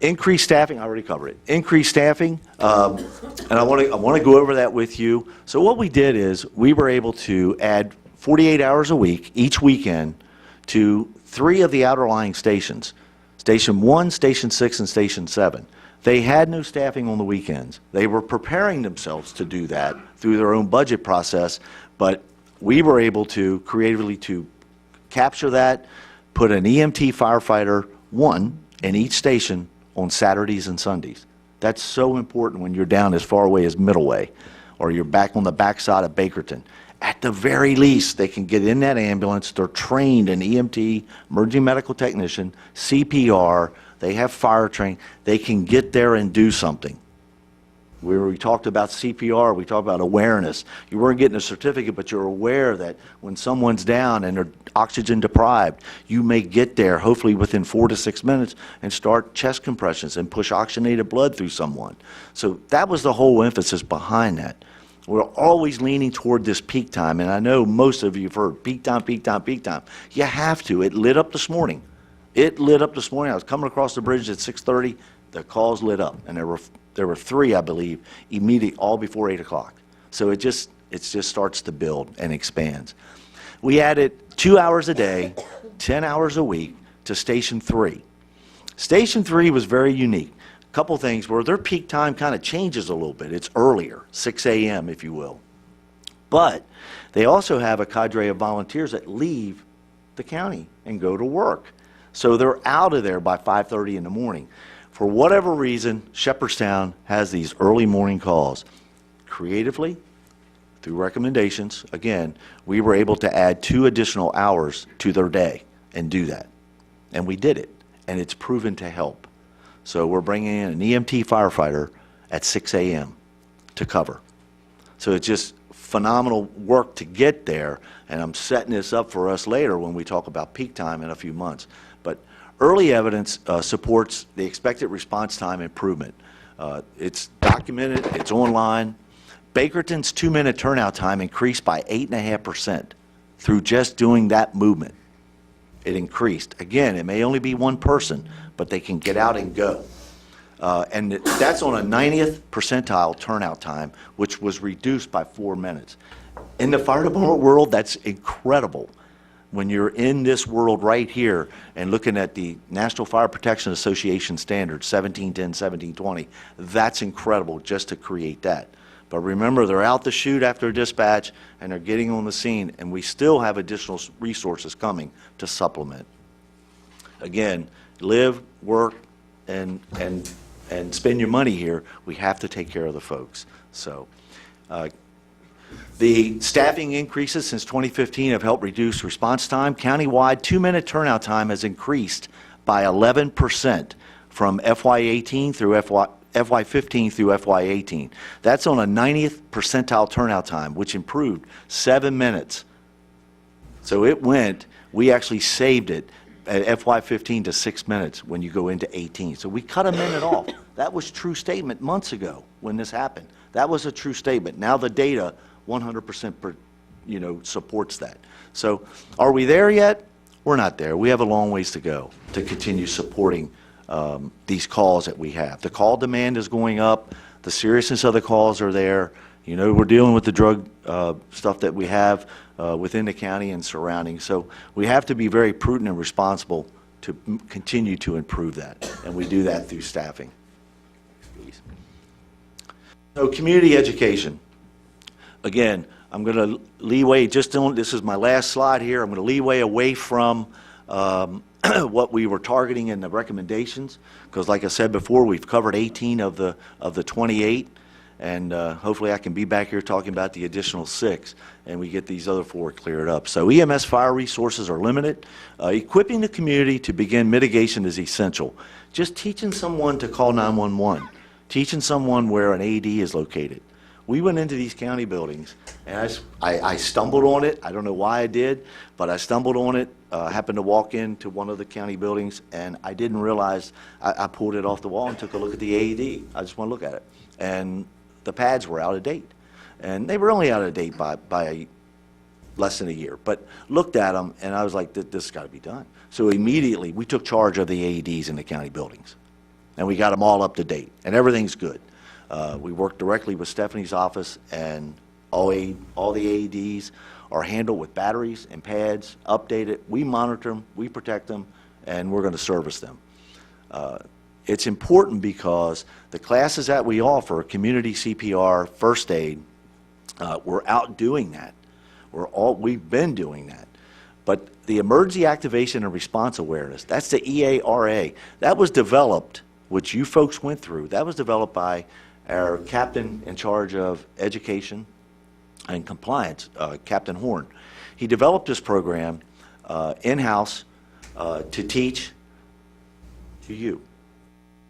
Increased staffing, I already covered it. Increased staffing, and I want to go over that with you. So what we did is we were able to add 48 hours a week, each weekend, to 3 of the outerlying stations, Station 1, Station 6, and Station 7. They had no staffing on the weekends. They were preparing themselves to do that through their own budget process, but we were able to creatively to capture that, put an EMT firefighter, 1, in each station on Saturdays and Sundays. That's so important when you're down as far away as Middleway, or you're back on the backside of Bakerton. At the very least, they can get in that ambulance. They're trained in EMT, emergency medical technician, CPR. They have fire training. They can get there and do something. We talked about CPR, we talked about awareness. You weren't getting a certificate, but you're aware that when someone's down and they're oxygen deprived, you may get there hopefully within 4 to 6 minutes and start chest compressions and push oxygenated blood through someone. So that was the whole emphasis behind that. We're always leaning toward this peak time, and I know most of you have heard peak time, peak time, peak time. You have to. It lit up this morning. It lit up this morning. I was coming across the bridge at 6:30. The calls lit up, and there were 3, I believe, immediately, all before 8 o'clock. So it just starts to build and expands. We added 2 hours a day, 10 hours a week to Station 3. Station 3 was very unique. A couple things where their peak time kind of changes a little bit. It's earlier, 6 a.m., if you will. But they also have a cadre of volunteers that leave the county and go to work. So they're out of there by 5:30 in the morning. For whatever reason, Shepherdstown has these early morning calls. Creatively, through recommendations, again, we were able to add 2 additional hours to their day and do that. And we did it, and it's proven to help. So we're bringing in an EMT firefighter at 6 a.m. to cover. So it's just phenomenal work to get there, and I'm setting this up for us later when we talk about peak time in a few months. But early evidence supports the expected response time improvement. It's documented, it's online. Bakerton's 2-minute turnout time increased by 8.5% through just doing that movement. It increased. Again, it may only be one person, but they can get out and go. And that's on a 90th percentile turnout time, which was reduced by 4 minutes. In the fire department world, that's incredible. When you're in this world right here and looking at the National Fire Protection Association standards, 1710, 1720, that's incredible just to create that. But remember, they're out to shoot after dispatch, and they're getting on the scene, and we still have additional resources coming to supplement. Again, live, work, and spend your money here. We have to take care of the folks. So, the staffing increases since 2015 have helped reduce response time. Countywide, 2-minute turnout time has increased by 11% from FY18 through FY15 through FY18. That's on a 90th percentile turnout time, which improved 7 minutes. So it went, we actually saved it at FY15 to 6 minutes when you go into 18. So we cut a minute off. That was true statement months ago when this happened. That was a true statement. Now the data 100% supports that. So are we there yet? We're not there. We have a long ways to go to continue supporting these calls that we have. The call demand is going up. The seriousness of the calls are there. We're dealing with the drug stuff that we have within the county and surrounding. So we have to be very prudent and responsible to continue to improve that, and we do that through staffing. So community education. Again, I'm going to leeway, this is my last slide here, I'm going to leeway away from what we were targeting in the recommendations, because like I said before, we've covered 18 of the 28, and hopefully I can be back here talking about the additional 6, and we get these other 4 cleared up. So EMS fire resources are limited. Equipping the community to begin mitigation is essential. Just teaching someone to call 911, teaching someone where an AED is located. We went into these county buildings, and I stumbled on it. I don't know why I did, but I stumbled on it. Happened to walk into one of the county buildings, and I didn't realize, I pulled it off the wall and took a look at the AED. I just want to look at it. And the pads were out of date. And they were only out of date by less than a year. But looked at them, and I was like, this has got to be done. So immediately, we took charge of the AEDs in the county buildings. And we got them all up to date, and everything's good. We work directly with Stephanie's office, and all the AEDs are handled with batteries and pads, updated. We monitor them, we protect them, and we're going to service them. It's important because the classes that we offer, community CPR, first aid, we're out doing that. We've been doing that. But the emergency activation and response awareness, that's the EARA. That was developed, which you folks went through, that was developed by our captain in charge of education and compliance, Captain Horn. He developed this program in-house to teach to you,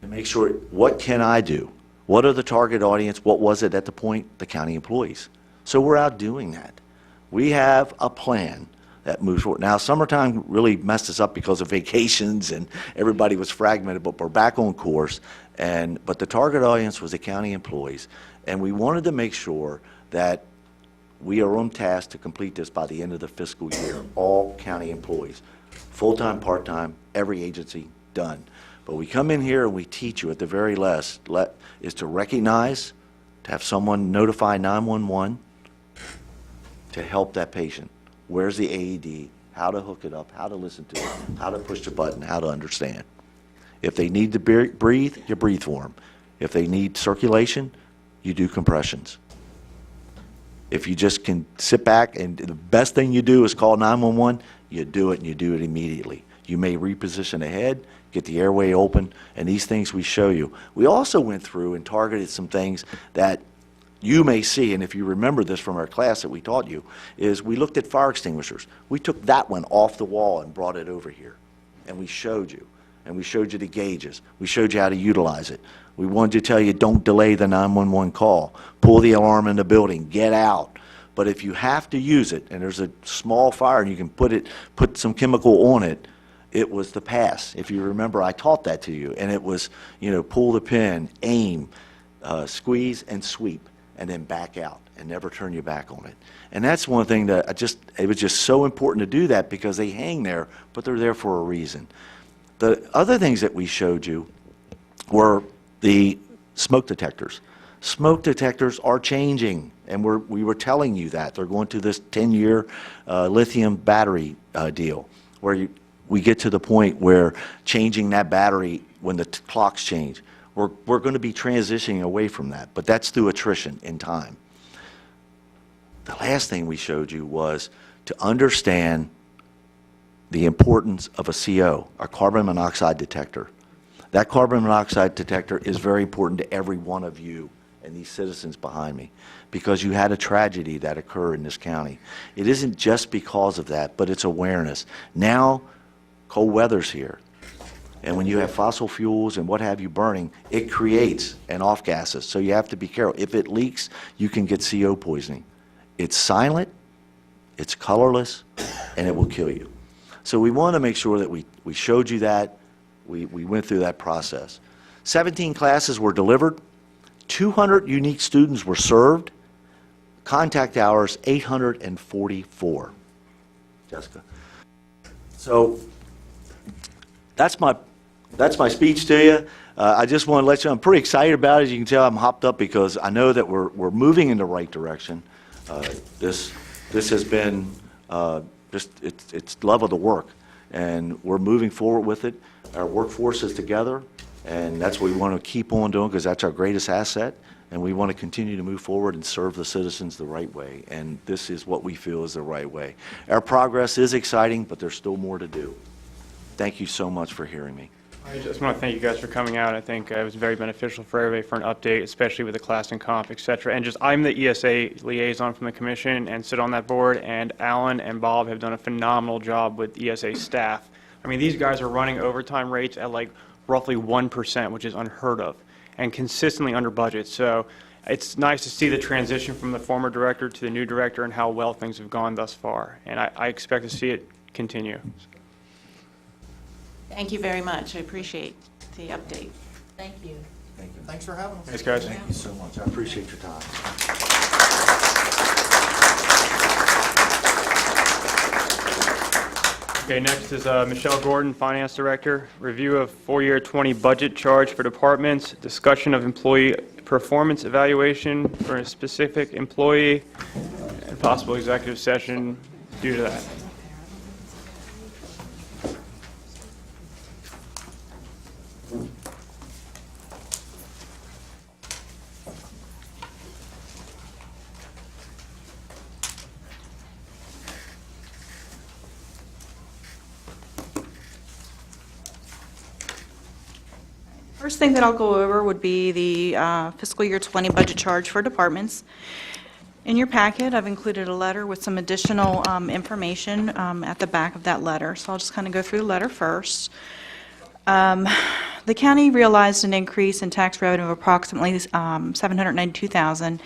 to make sure, what can I do? What are the target audience? What was it at the point? The county employees. So we're out doing that. We have a plan that moves forward. Now, summertime really messed us up because of vacations and everybody was fragmented, but we're back on course. But the target audience was the county employees, and we wanted to make sure that we are on task to complete this by the end of the fiscal year. All county employees, full-time, part-time, every agency, done. But we come in here and we teach you at the very least is to recognize, to have someone notify 911 to help that patient. Where's the AED? How to hook it up, how to listen to it, how to push the button, how to understand. If they need to breathe, you breathe for them. If they need circulation, you do compressions. If you just can sit back and the best thing you do is call 911, you do it, and you do it immediately. You may reposition the head, get the airway open, and these things we show you. We also went through and targeted some things that you may see, and if you remember this from our class that we taught you, is we looked at fire extinguishers. We took that one off the wall and brought it over here, and we showed you. And we showed you the gauges. We showed you how to utilize it. We wanted to tell you, don't delay the 911 call. Pull the alarm in the building. Get out. But if you have to use it, and there's a small fire and you can put some chemical on it, it was the pass. If you remember, I taught that to you. And it was, pull the pin, aim, squeeze, and sweep, and then back out and never turn your back on it. And that's one thing that it was just so important to do that because they hang there, but they're there for a reason. The other things that we showed you were the smoke detectors. Smoke detectors are changing, and we were telling you that. They're going to this 10-year lithium battery deal, where we get to the point where changing that battery when the clocks change. We're going to be transitioning away from that, but that's through attrition in time. The last thing we showed you was to understand the importance of a CO, a carbon monoxide detector. That carbon monoxide detector is very important to every one of you and these citizens behind me because you had a tragedy that occurred in this county. It isn't just because of that, but it's awareness. Now, cold weather's here. And when you have fossil fuels and what have you burning, it creates an off gases. So you have to be careful. If it leaks, you can get CO poisoning. It's silent, it's colorless, and it will kill you. So we want to make sure that we showed you that. We went through that process. 17 classes were delivered. 200 unique students were served. Contact hours, 844. Jessica. So that's my speech to you. I just want to let you know, I'm pretty excited about it. As you can tell, I'm hopped up because I know that we're moving in the right direction. This has been it's love of the work, and we're moving forward with it. Our workforce is together, and that's what we want to keep on doing because that's our greatest asset, and we want to continue to move forward and serve the citizens the right way, and this is what we feel is the right way. Our progress is exciting, but there's still more to do. Thank you so much for hearing me. I just want to thank you guys for coming out. I think it was very beneficial for everybody for an update, especially with the class and comp, et cetera. And just, I'm the ESA liaison from the commission and sit on that board, and Alan and Bob have done a phenomenal job with ESA staff. I mean, these guys are running overtime rates at like roughly 1%, which is unheard of, and consistently under budget. So it's nice to see the transition from the former director to the new director and how well things have gone thus far. And I expect to see it continue. Thank you very much. I appreciate the update. Thank you. Thank you. Thanks for having us. Thanks, guys. Thank you so much. I appreciate your time. Okay, next is Michelle Gordon, Finance Director. Review of four-year 20 budget charge for departments, discussion of employee performance evaluation for a specific employee, and possible executive session due to that. First thing that I'll go over would be the fiscal year 20 budget charge for departments. In your packet, I've included a letter with some additional information at the back of that letter. So I'll just kind of go through the letter first. The county realized an increase in tax revenue of approximately $792,000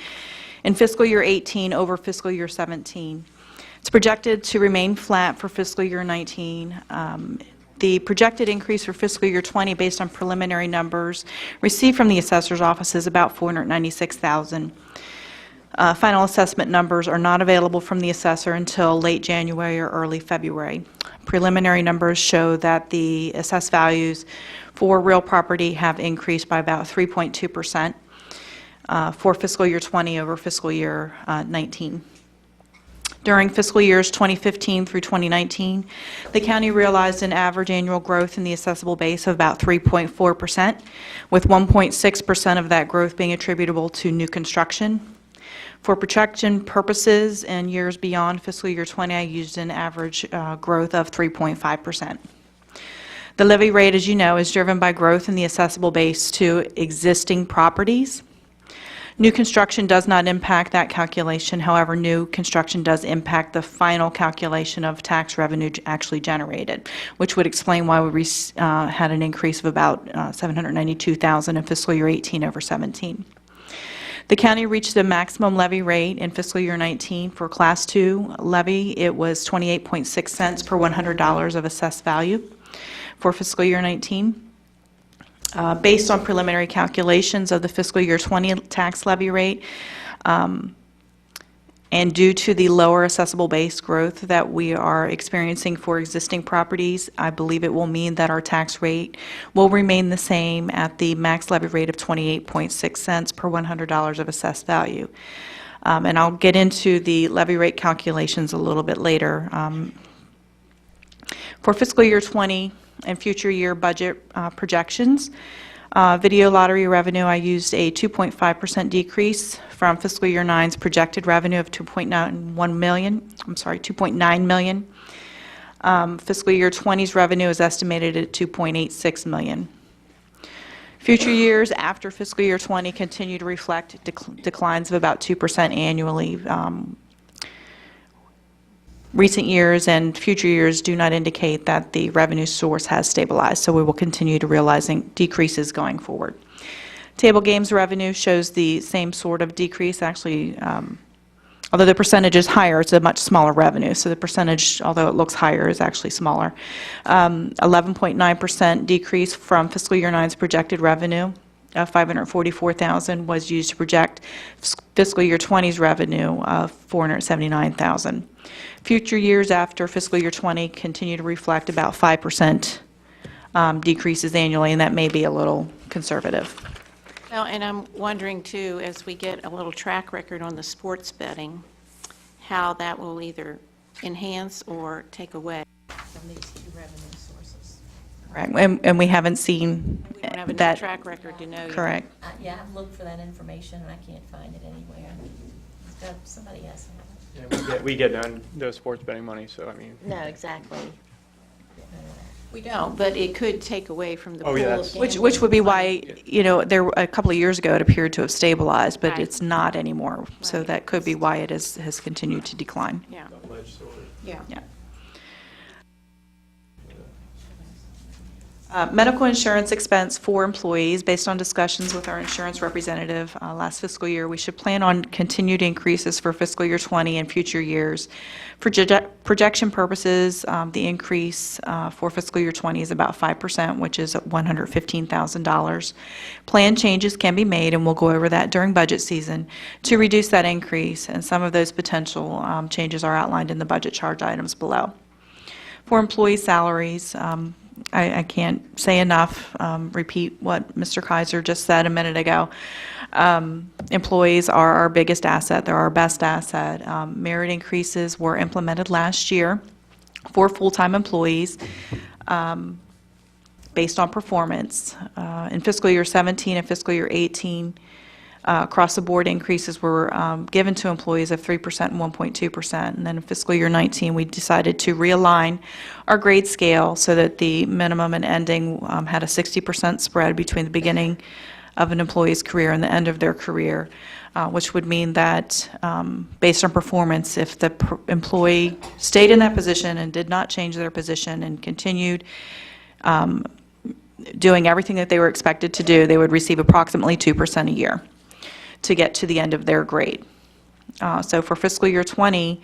in fiscal year 18 over fiscal year 17. It's projected to remain flat for fiscal year 19. The projected increase for fiscal year 20, based on preliminary numbers received from the assessor's office, is about $496,000. Final assessment numbers are not available from the assessor until late January or early February. Preliminary numbers show that the assessed values for real property have increased by about 3.2% for fiscal year 20 over fiscal year 19. During fiscal years 2015 through 2019, the county realized an average annual growth in the assessable base of about 3.4%, with 1.6% of that growth being attributable to new construction. For projection purposes and years beyond fiscal year 20, I used an average growth of 3.5%. The levy rate, as you know, is driven by growth in the assessable base to existing properties. New construction does not impact that calculation. However, new construction does impact the final calculation of tax revenue actually generated, which would explain why we had an increase of about $792,000 in fiscal year 18 over 17. The county reached the maximum levy rate in fiscal year 19 for Class 2 levy. It was 28.6 cents per $100 of assessed value for fiscal year 19. Based on preliminary calculations of the fiscal year 20 tax levy rate, and due to the lower assessable base growth that we are experiencing for existing properties, I believe it will mean that our tax rate will remain the same at the max levy rate of 28.6 cents per $100 of assessed value. And I'll get into the levy rate calculations a little bit later. For fiscal year 20 and future year budget projections, video lottery revenue, I used a 2.5% decrease from fiscal year 9's projected revenue of $2.9 million. Fiscal year 20's revenue is estimated at $2.86 million. Future years after fiscal year 20 continue to reflect declines of about 2% annually. Recent years and future years do not indicate that the revenue source has stabilized, so we will continue to realizing decreases going forward. Table games revenue shows the same sort of decrease. Actually, although the percentage is higher, it's a much smaller revenue, so the percentage, although it looks higher, is actually smaller. 11.9% decrease from fiscal year 9's projected revenue. of $544,000 was used to project fiscal year 20's revenue of $479,000. Future years after fiscal year 20 continue to reflect about 5% decreases annually, and that may be a little conservative. Well, and I'm wondering too, as we get a little track record on the sports betting, how that will either enhance or take away from these two revenue sources. Correct. And we haven't seen We don't have a that. track record to know yet. Correct. Yeah, I've looked for that information and I can't find it anywhere. Somebody else have it. We get no sports betting money, so I mean. No, exactly. We don't, but it could take away from the Oh, pool yeah, of that's- Which would be why, there, a couple of years ago, it appeared to have stabilized, but Right. it's not anymore. So that could be why it has continued to decline. Yeah. Yeah. Yeah. Medical insurance expense for employees, based on discussions with our insurance representative last fiscal year, we should plan on continued increases for fiscal year 20 and future years. For projection purposes, the increase for fiscal year 20 is about 5%, which is $115,000. Plan changes can be made, and we'll go over that during budget season, to reduce that increase, and some of those potential changes are outlined in the budget charge items below. For employee salaries, I can't say enough, repeat what Mr. Kaiser just said a minute ago. Employees are our biggest asset. They're our best asset. Merit increases were implemented last year for full-time employees based on performance. In fiscal year 17 and fiscal year 18, across-the-board increases were given to employees of 3% and 1.2%. And then in fiscal year 19, we decided to realign our grade scale so that the minimum and ending had a 60% spread between the beginning of an employee's career and the end of their career, which would mean that based on performance, if the employee stayed in that position and did not change their position and continued doing everything that they were expected to do, they would receive approximately 2% a year to get to the end of their grade. So for fiscal year 20,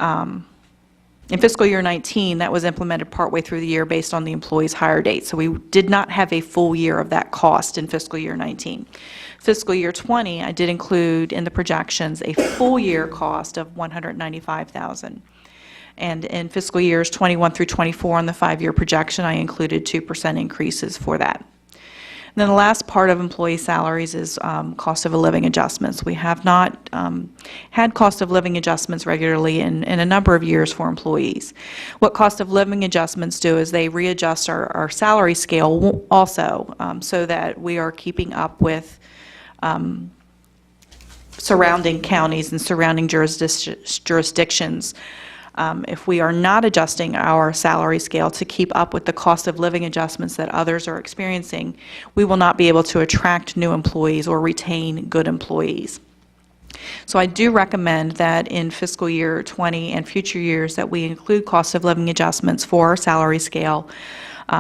in fiscal year 19, that was implemented partway through the year based on the employee's hire date. So we did not have a full year of that cost in fiscal year 19. Fiscal year 20, I did include in the projections a full year cost of $195,000. And in fiscal years 21 through 24 on the 5-year projection, I included 2% increases for that. And then the last part of employee salaries is cost of living adjustments. We have not had cost of living adjustments regularly in a number of years for employees. What cost of living adjustments do is they readjust our salary scale also so that we are keeping up with surrounding counties and surrounding jurisdictions. If we are not adjusting our salary scale to keep up with the cost of living adjustments that others are experiencing, we will not be able to attract new employees or retain good employees. So I do recommend that in fiscal year 20 and future years that we include cost of living adjustments for our salary scale.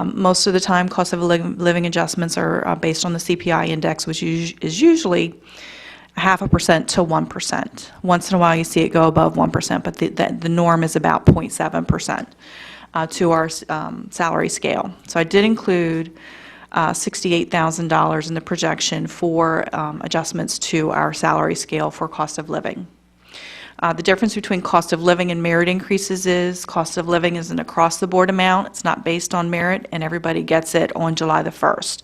Most of the time, cost of living adjustments are based on the CPI index, which is usually 0.5% to 1%. Once in a while, you see it go above 1%, but the norm is about 0.7% to our salary scale. So I did include $68,000 in the projection for adjustments to our salary scale for cost of living. The difference between cost of living and merit increases is cost of living is an across-the-board amount. It's not based on merit, and everybody gets it on July the 1st.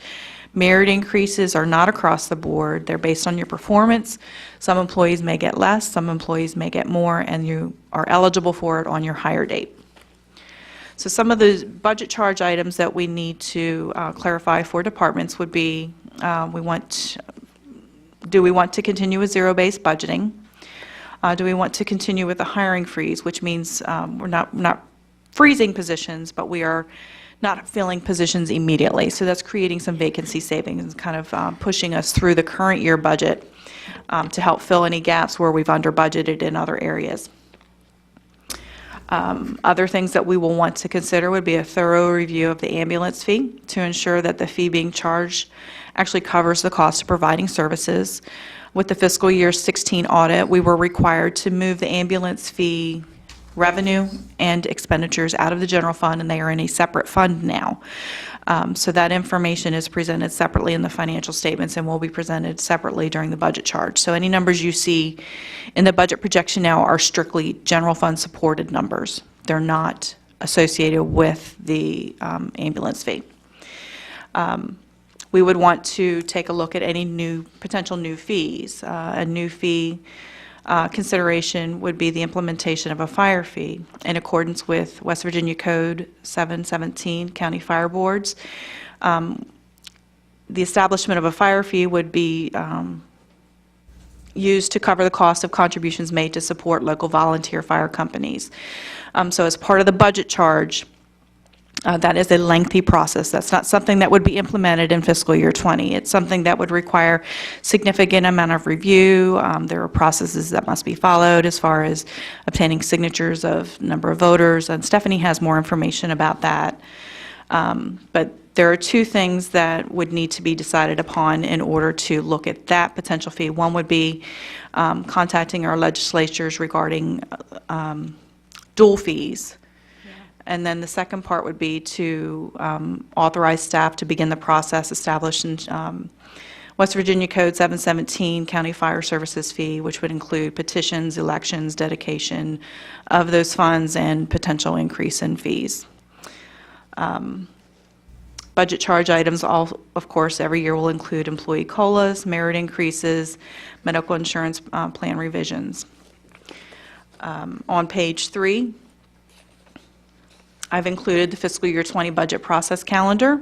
Merit increases are not across the board. They're based on your performance. Some employees may get less, some employees may get more, and you are eligible for it on your hire date. So some of the budget charge items that we need to clarify for departments would be, do we want to continue with zero-based budgeting? Do we want to continue with a hiring freeze, which means we're not freezing positions, but we are not filling positions immediately. So that's creating some vacancy savings and kind of pushing us through the current year budget to help fill any gaps where we've under budgeted in other areas. Other things that we will want to consider would be a thorough review of the ambulance fee to ensure that the fee being charged actually covers the cost of providing services. With the fiscal year 16 audit, we were required to move the ambulance fee revenue and expenditures out of the general fund, and they are in a separate fund now. So that information is presented separately in the financial statements and will be presented separately during the budget charge. So any numbers you see in the budget projection now are strictly general fund supported numbers. They're not associated with the ambulance fee. We would want to take a look at any potential new fees. A new fee consideration would be the implementation of a fire fee in accordance with West Virginia Code 717, County Fire Boards. The establishment of a fire fee would be used to cover the cost of contributions made to support local volunteer fire companies. So as part of the budget charge, that is a lengthy process. That's not something that would be implemented in fiscal year 20. It's something that would require significant amount of review. There are processes that must be followed as far as obtaining signatures of number of voters, and Stephanie has more information about that. But there are two things that would need to be decided upon in order to look at that potential fee. One would be contacting our legislatures regarding dual fees. And then the second part would be to authorize staff to begin the process established in West Virginia Code 717, County Fire Services fee, which would include petitions, elections, dedication of those funds, and potential increase in fees. Budget charge items, all, of course, every year will include employee COLAs, merit increases, medical insurance plan revisions. On page 3, I've included the fiscal year 20 budget process calendar.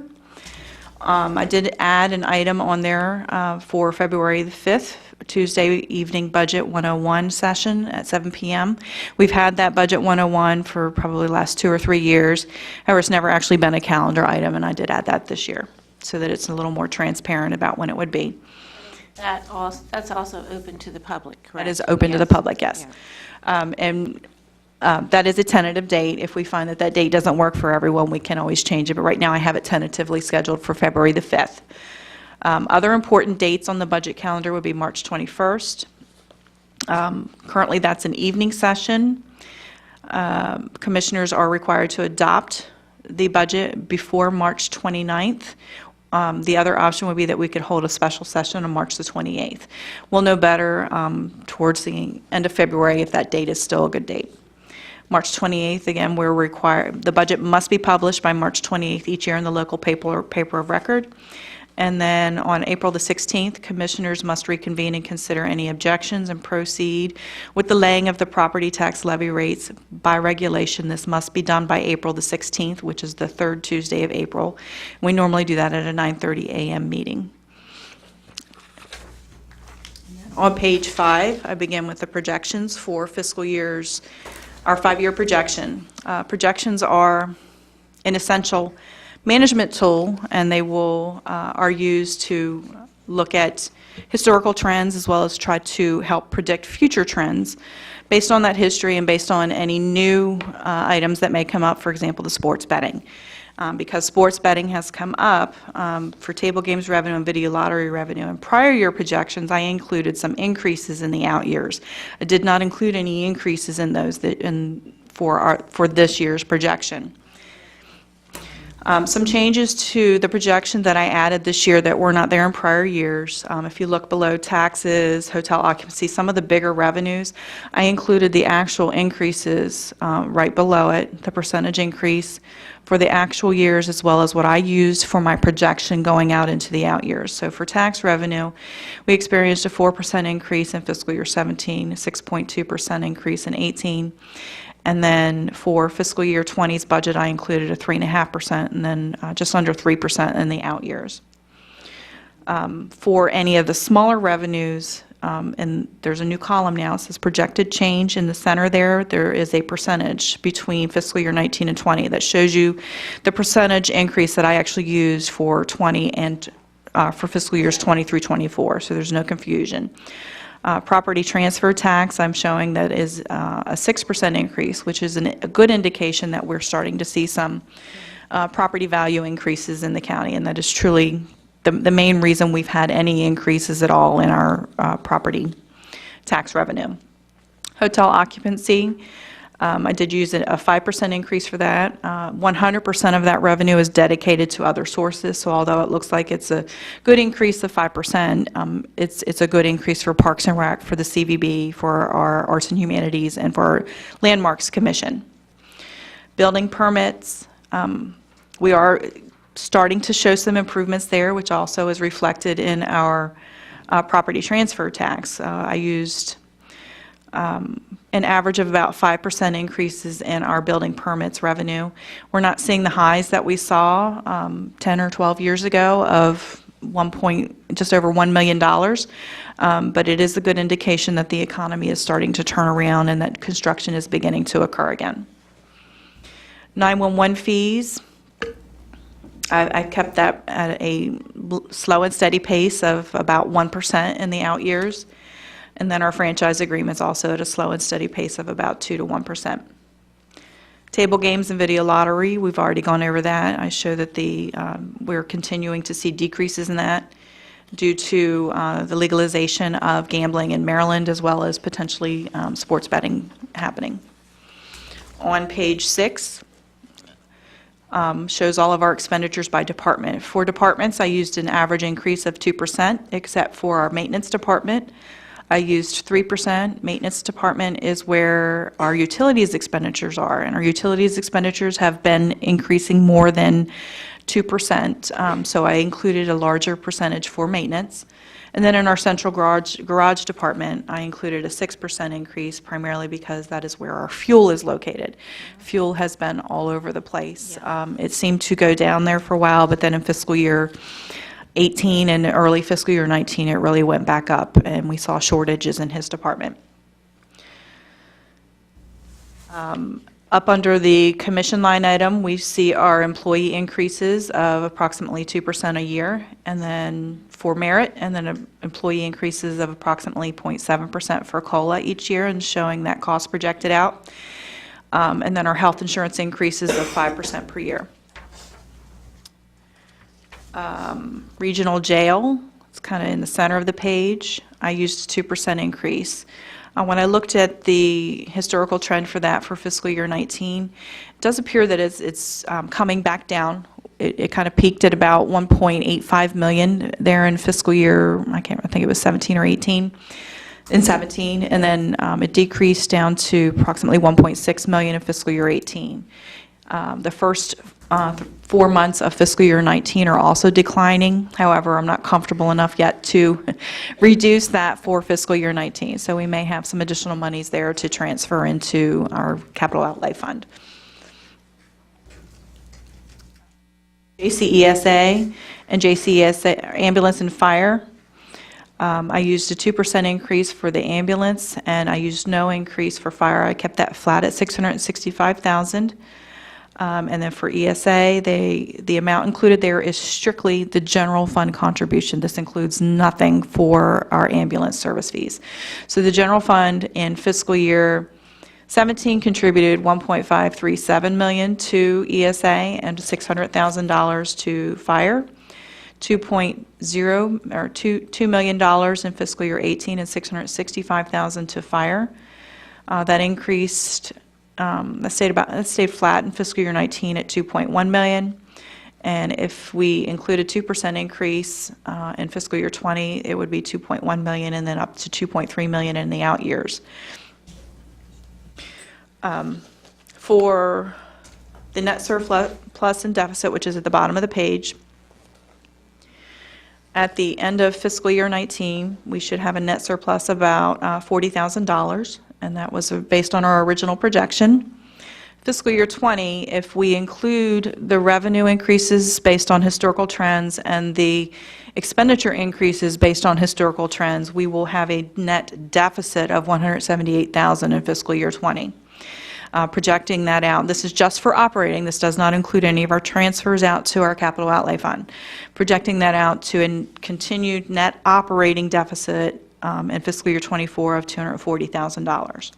I did add an item on there for February the 5th, Tuesday evening Budget 101 session at 7 p.m. We've had that Budget 101 for probably the last 2 or 3 years. However, it's never actually been a calendar item, and I did add that this year so that it's a little more transparent about when it would be. That's also open to the public, correct? That is open to the public, yes. That is a tentative date. If we find that that date doesn't work for everyone, we can always change it. But right now, I have it tentatively scheduled for February the 5th. Other important dates on the budget calendar would be March 21st. Currently, that's an evening session. Commissioners are required to adopt the budget before March 29th. The other option would be that we could hold a special session on March the 28th. We'll know better towards the end of February if that date is still a good date. March 28th, again, we're required, the budget must be published by March 28th each year in the local paper of record. And then on April the 16th, commissioners must reconvene and consider any objections and proceed with the laying of the property tax levy rates. By regulation, this must be done by April the 16th, which is the third Tuesday of April. We normally do that at a 9:30 a.m. meeting. On page 5, I begin with the projections for fiscal years, our 5-year projection. Projections are an essential management tool, and they are used to look at historical trends as well as try to help predict future trends based on that history and based on any new items that may come up, for example, the sports betting. Because sports betting has come up for table games revenue and video lottery revenue. In prior year projections, I included some increases in the out years. I did not include any increases in those for this year's projection. Some changes to the projection that I added this year that were not there in prior years. If you look below taxes, hotel occupancy, some of the bigger revenues, I included the actual increases right below it, the percentage increase for the actual years as well as what I used for my projection going out into the out years. So for tax revenue, we experienced a 4% increase in fiscal year 17, a 6.2% increase in 18. And then for fiscal year 20's budget, I included a 3.5% and then just under 3% in the out years. For any of the smaller revenues, and there's a new column now, it says projected change in the center there. There is a percentage between fiscal year 19 and 20 that shows you the percentage increase that I actually used for 20 and for fiscal years 20 through 24, so there's no confusion. Property transfer tax, I'm showing that is a 6% increase, which is a good indication that we're starting to see some property value increases in the county, and that is truly the main reason we've had any increases at all in our property tax revenue. Hotel occupancy, I did use a 5% increase for that. 100% of that revenue is dedicated to other sources, so although it looks like it's a good increase of 5%, it's a good increase for Parks and Rec, for the CVB, for our Arts and Humanities, and for our Landmarks Commission. Building permits, we are starting to show some improvements there, which also is reflected in our property transfer tax. I used an average of about 5% increases in our building permits revenue. We're not seeing the highs that we saw 10 or 12 years ago of just over $1 million, but it is a good indication that the economy is starting to turn around and that construction is beginning to occur again. 911 fees, I kept that at a slow and steady pace of about 1% in the out years. And then our franchise agreements also at a slow and steady pace of about 2 to 1%. Table games and video lottery, we've already gone over that. I show that we're continuing to see decreases in that due to the legalization of gambling in Maryland, as well as potentially sports betting happening. On page 6, shows all of our expenditures by department. For departments, I used an average increase of 2%, except for our maintenance department. I used 3%. Maintenance department is where our utilities expenditures are, and our utilities expenditures have been increasing more than 2%, so I included a larger percentage for maintenance. And then in our central garage department, I included a 6% increase, primarily because that is where our fuel is located. Fuel has been all over the place. It seemed to go down there for a while, but then in fiscal year 18 and early fiscal year 19, it really went back up, and we saw shortages in his department. Up under the commission line item, we see our employee increases of approximately 2% a year, and then for merit, and then employee increases of approximately 0.7% for COLA each year, and showing that cost projected out. And then our health insurance increases of 5% per year. Regional jail, it's kind of in the center of the page. I used a 2% increase. When I looked at the historical trend for that for fiscal year 19, it does appear that it's coming back down. It kind of peaked at about 1.85 million there in fiscal year, I think it was 17 or 18, in 17, and then it decreased down to approximately 1.6 million in fiscal year 18. The first 4 months of fiscal year 19 are also declining. However, I'm not comfortable enough yet to reduce that for fiscal year 19. So we may have some additional monies there to transfer into our capital outlay fund. JCESA and JCESA ambulance and fire. I used a 2% increase for the ambulance, and I used no increase for fire. I kept that flat at $665,000. And then for ESA, the amount included there is strictly the general fund contribution. This includes nothing for our ambulance service fees. So the general fund in fiscal year 17 contributed $1.537 million to ESA and $600,000 to fire. $2 million in fiscal year 18 and $665,000 to fire. That increased. That stayed flat in fiscal year 19 at $2.1 million, and if we include a 2% increase in fiscal year 20, it would be $2.1 million, and then up to $2.3 million in the out years. For the net surplus and deficit, which is at the bottom of the page, at the end of fiscal year 19, we should have a net surplus of about $40,000. And that was based on our original projection. Fiscal year 20, if we include the revenue increases based on historical trends and the expenditure increases based on historical trends, we will have a net deficit of $178,000 in fiscal year 20. Projecting that out, this is just for operating. This does not include any of our transfers out to our capital outlay fund. Projecting that out to a continued net operating deficit in fiscal year 24 of $240,000.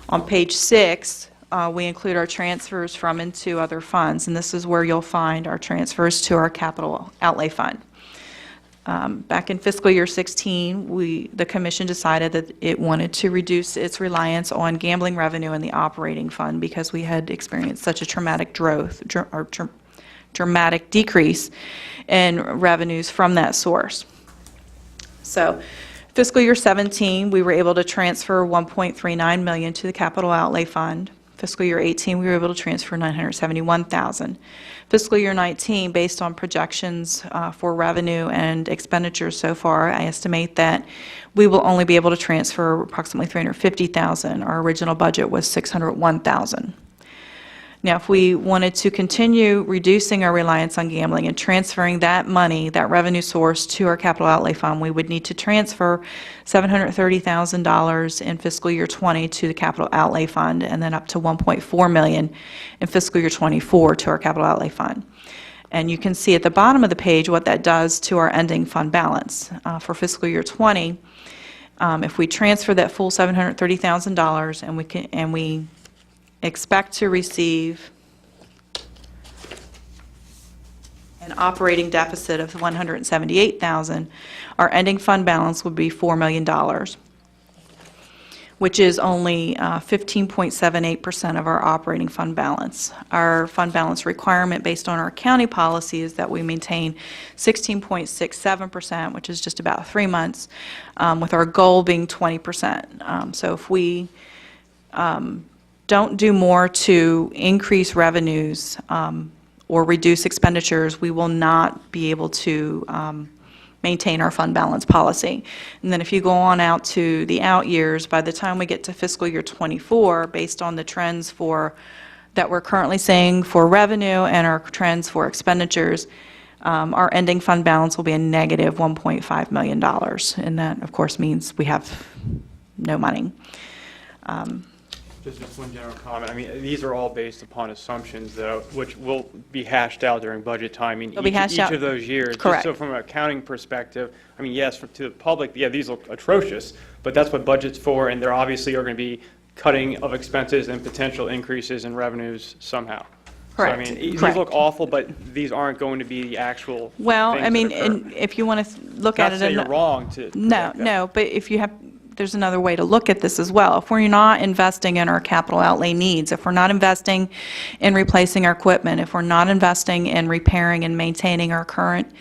On page 6, we include our transfers from and to other funds, and this is where you'll find our transfers to our capital outlay fund. Back in fiscal year 16, the commission decided that it wanted to reduce its reliance on gambling revenue in the operating fund because we had experienced such a dramatic dramatic decrease in revenues from that source. So fiscal year 17, we were able to transfer $1.39 million to the capital outlay fund. Fiscal year 18, we were able to transfer $971,000. Fiscal year 19, based on projections for revenue and expenditures so far, I estimate that we will only be able to transfer approximately $350,000. Our original budget was $601,000. Now, if we wanted to continue reducing our reliance on gambling and transferring that money, that revenue source, to our capital outlay fund, we would need to transfer $730,000 in fiscal year 20 to the capital outlay fund, and then up to $1.4 million in fiscal year 24 to our capital outlay fund. And you can see at the bottom of the page what that does to our ending fund balance. For fiscal year 20, if we transfer that full $730,000 and we expect to receive an operating deficit of $178,000, our ending fund balance would be $4 million, which is only 15.78% of our operating fund balance. Our fund balance requirement based on our county policy is that we maintain 16.67%, which is just about 3 months, with our goal being 20%. So if we don't do more to increase revenues or reduce expenditures, we will not be able to maintain our fund balance policy. And then if you go on out to the out years, by the time we get to fiscal year 24, based on the trends that we're currently seeing for revenue and our trends for expenditures, our ending fund balance will be a negative $1.5 million. And that, of course, means we have no money. Just one general comment. I mean, these are all based upon assumptions, though, which will be hashed out during budget time. I mean, each of those years. Correct. Just so from an accounting perspective, I mean, yes, to the public, yeah, these look atrocious, but that's what budget's for, and there obviously are going to be cutting of expenses and potential increases in revenues somehow. Correct. So, I mean, Correct. these look awful, but these aren't going to be the actual Well, things I mean, that occur. and if you want to look Not at to it say in you're wrong to No, project that. no, but if you have, there's another way to look at this as well. If we're not investing in our capital outlay needs, if we're not investing in replacing our equipment, if we're not investing in repairing and maintaining our current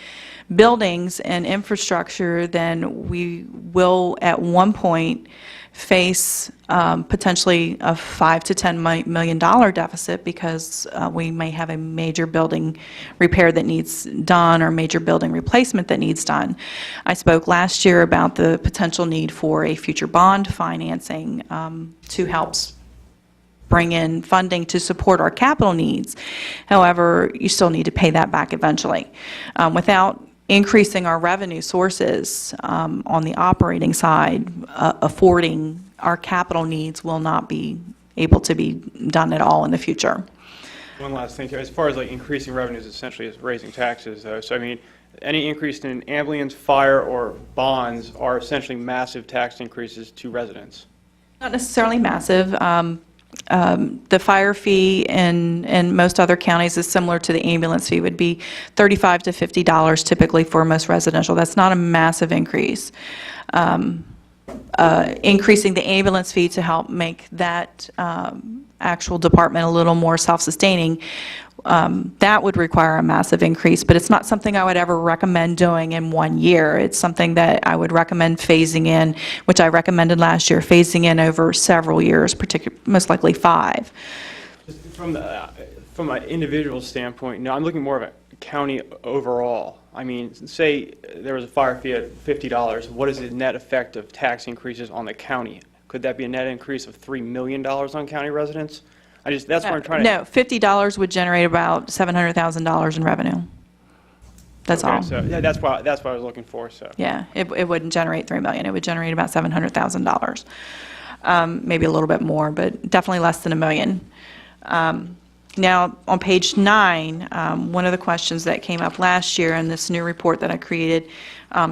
buildings and infrastructure, then we will at one point face potentially a $5 to $10 million deficit because we may have a major building repair that needs done or major building replacement that needs done. I spoke last year about the potential need for a future bond financing to help bring in funding to support our capital needs. However, you still need to pay that back eventually. Without increasing our revenue sources on the operating side, affording our capital needs will not be able to be done at all in the future. One last thing, as far as like increasing revenues, essentially is raising taxes, though. So I mean, any increase in ambulance, fire, or bonds are essentially massive tax increases to residents. Not necessarily massive. The fire fee in most other counties is similar to the ambulance fee, would be $35 to $50 typically for most residential. That's not a massive increase. Increasing the ambulance fee to help make that actual department a little more self-sustaining, that would require a massive increase, but it's not something I would ever recommend doing in 1 year. It's something that I would recommend phasing in, which I recommended last year, phasing in over several years, most likely 5. Just from an individual standpoint, no, I'm looking more of a county overall. I mean, say there was a fire fee at $50. What is the net effect of tax increases on the county? Could that be a net increase of $3 million on county residents? That's what I'm trying to... No, $50 would generate about $700,000 in revenue. That's all. So yeah, that's what I was looking for. So Yeah, it wouldn't generate $3 million. It would generate about $700,000. Maybe a little bit more, but definitely less than $1 million. Now, on page 9, one of the questions that came up last year in this new report that I created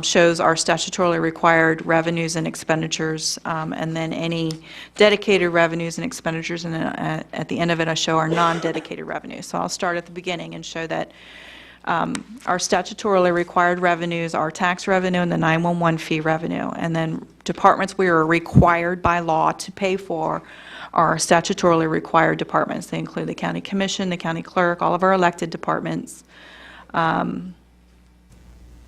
shows our statutorily required revenues and expenditures, and then any dedicated revenues and expenditures, and then at the end of it I show our non-dedicated revenues. So I'll start at the beginning and show that Our statutorily required revenues are tax revenue and the 911 fee revenue. And then departments we are required by law to pay for are statutorily required departments. They include the county commission, the county clerk, all of our elected departments.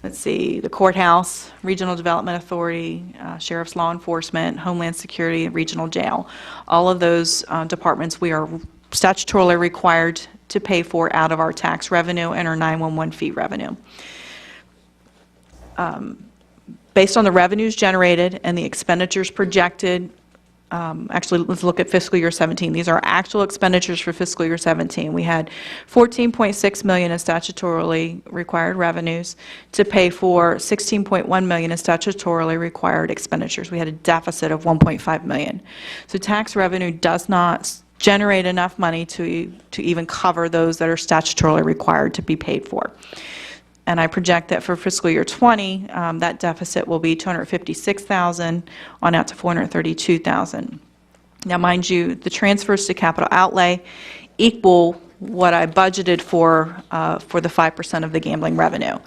Let's see, the courthouse, regional development authority, sheriff's law enforcement, homeland security, regional jail. All of those departments we are statutorily required to pay for out of our tax revenue and our 911 fee revenue. Based on the revenues generated and the expenditures projected, actually, let's look at fiscal year 17. These are actual expenditures for fiscal year 17. We had $14.6 million in statutorily required revenues to pay for $16.1 million in statutorily required expenditures. We had a deficit of $1.5 million. So tax revenue does not generate enough money to even cover those that are statutorily required to be paid for. And I project that for fiscal year 20, that deficit will be $256,000 on out to $432,000. Now, mind you, the transfers to capital outlay equal what I budgeted for the 5% of the gambling revenue.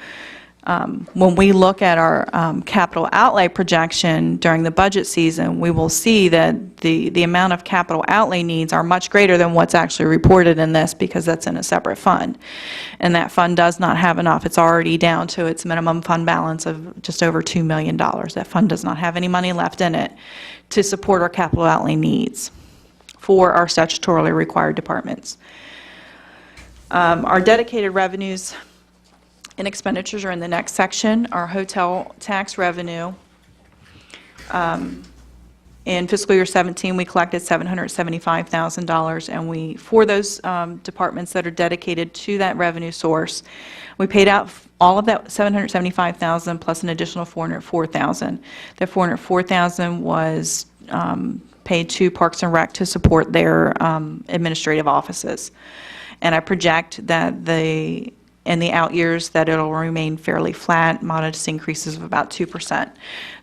When we look at our capital outlay projection during the budget season, we will see that the amount of capital outlay needs are much greater than what's actually reported in this, because that's in a separate fund. And that fund does not have enough. It's already down to its minimum fund balance of just over $2 million. That fund does not have any money left in it to support our capital outlay needs for our statutorily required departments. Our dedicated revenues and expenditures are in the next section. Our hotel tax revenue. In fiscal year 17, we collected $775,000, and for those departments that are dedicated to that revenue source, we paid out all of that $775,000 plus an additional $404,000. That $404,000 was paid to Parks and Rec to support their administrative offices. And I project that in the out years that it'll remain fairly flat, modest increases of about 2%.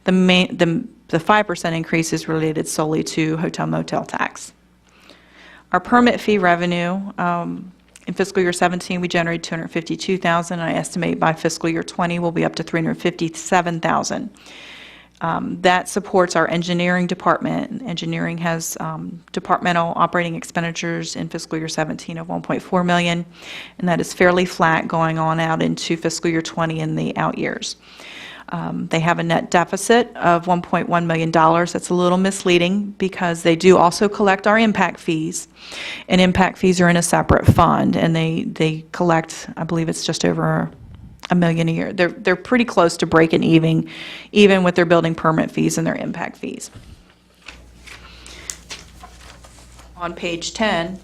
The 5% increase is related solely to hotel motel tax. Our permit fee revenue, in fiscal year 17, we generated $252,000. I estimate by fiscal year 20 we'll be up to $357,000. That supports our engineering department. Engineering has departmental operating expenditures in fiscal year 17 of $1.4 million, and that is fairly flat going on out into fiscal year 20 in the out years. They have a net deficit of $1.1 million. That's a little misleading because they do also collect our impact fees, and impact fees are in a separate fund, and they collect, I believe it's just over $1 million a year. They're pretty close to breaking even with their building permit fees and their impact fees. On page 10,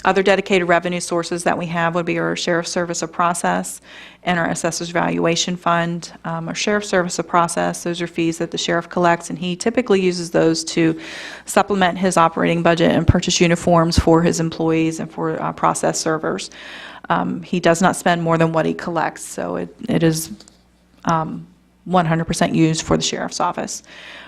other dedicated revenue sources that we have would be our sheriff's service of process and our assessor's valuation fund. Our sheriff's service of process, those are fees that the sheriff collects, and he typically uses those to supplement his operating budget and purchase uniforms for his employees and for process servers. He does not spend more than what he collects, so it is 100% used for the sheriff's office.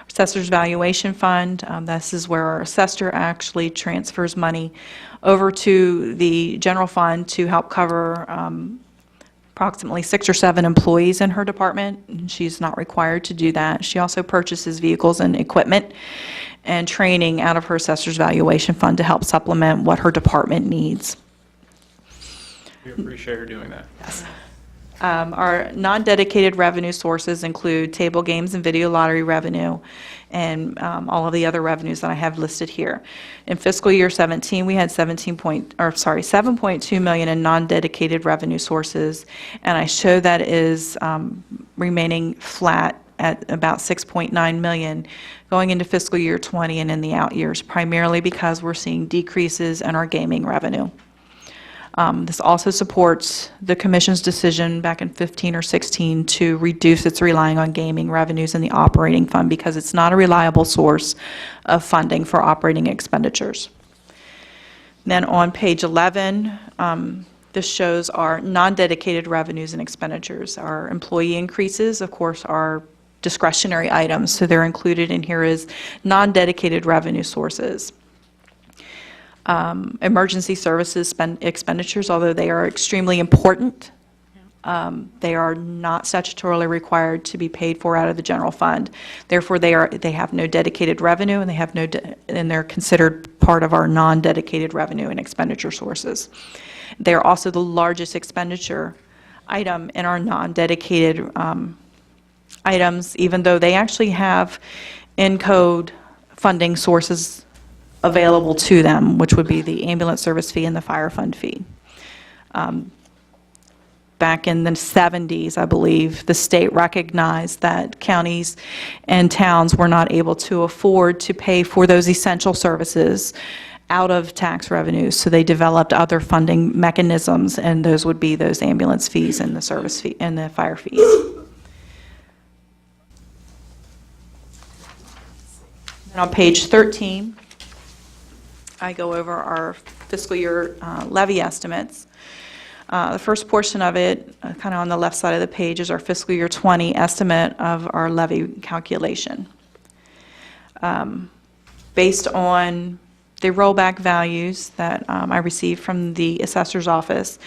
Assessor's valuation fund, this is where our assessor actually transfers money over to the general fund to help cover approximately 6 or 7 employees in her department. And she's not required to do that. She also purchases vehicles and equipment and training out of her assessor's valuation fund to help supplement what her department needs. We appreciate her doing that. Yes. Our non-dedicated revenue sources include table games and video lottery revenue and all of the other revenues that I have listed here. In fiscal year 17, we had $7.2 million in non-dedicated revenue sources, and I show that is remaining flat at about $6.9 million going into fiscal year 20 and in the out years, primarily because we're seeing decreases in our gaming revenue. This also supports the Commission's decision back in 15 or 16 to reduce its relying on gaming revenues in the operating fund because it's not a reliable source of funding for operating expenditures. Then on page 11, this shows our non-dedicated revenues and expenditures. Our employee increases, of course, are discretionary items, so they're included in here as non-dedicated revenue sources. emergency services expenditures, although they are extremely important. They are not statutorily required to be paid for out of the general fund. Therefore, they have no dedicated revenue, and they have and they're considered part of our non-dedicated revenue and expenditure sources. They are also the largest expenditure item in our non-dedicated items, even though they actually have in-code funding sources available to them, which would be the ambulance service fee and the fire fund fee. Back in the 70s, I believe, the state recognized that counties and towns were not able to afford to pay for those essential services out of tax revenues, so they developed other funding mechanisms, and those would be those ambulance fees and the service fee and the fire fees. And on page 13, I go over our fiscal year levy estimates. The first portion of it, kind of on the left side of the page, is our fiscal year 20 estimate of our levy calculation. Based on the rollback values that I received from the assessor's office,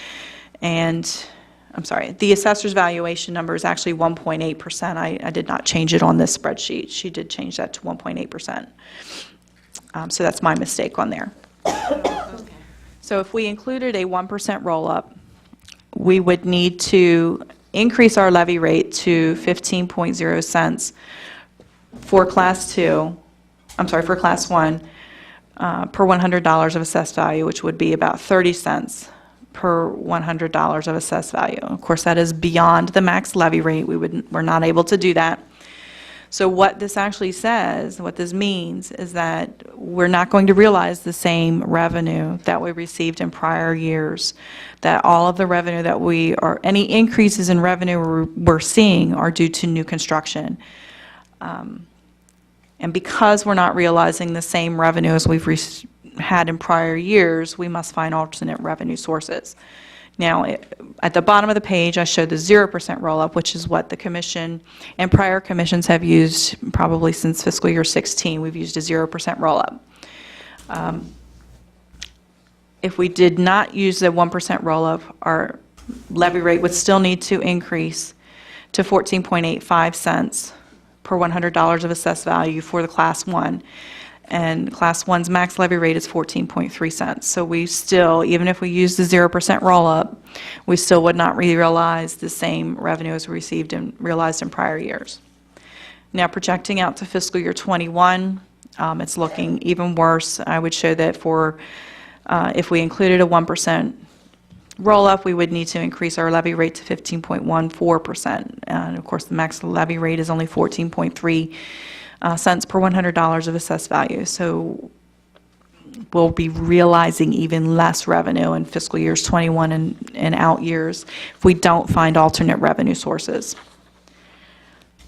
and I'm sorry, the assessor's valuation number is actually 1.8%. I did not change it on this spreadsheet. She did change that to 1.8%. So that's my mistake on there. So if we included a 1% roll-up, we would need to increase our levy rate to 15.0 cents for Class 2, for Class 1, per $100 of assessed value, which would be about 30 cents per $100 of assessed value. Of course, that is beyond the max levy rate. We're not able to do that. So what this actually says, what this means, is that we're not going to realize the same revenue that we received in prior years, that all of the revenue that any increases in revenue we're seeing are due to new construction. And because we're not realizing the same revenue as we've had in prior years, we must find alternate revenue sources. Now, at the bottom of the page, I showed the 0% roll-up, which is what the commission and prior commissions have used probably since fiscal year 16. We've used a 0% roll-up. If we did not use the 1% roll-up, our levy rate would still need to increase to 14.85 cents per $100 of assessed value for the Class 1. And Class 1's max levy rate is 14.3 cents. So we still, even if we use the 0% roll-up, we still would not realize the same revenue as we received and realized in prior years. Now, projecting out to fiscal year 21, it's looking even worse. I would show that if we included a 1% roll-up, we would need to increase our levy rate to 15.14%. And of course, the max levy rate is only 14.3 cents per $100 of assessed value. So we'll be realizing even less revenue in fiscal years 21 and out years if we don't find alternate revenue sources.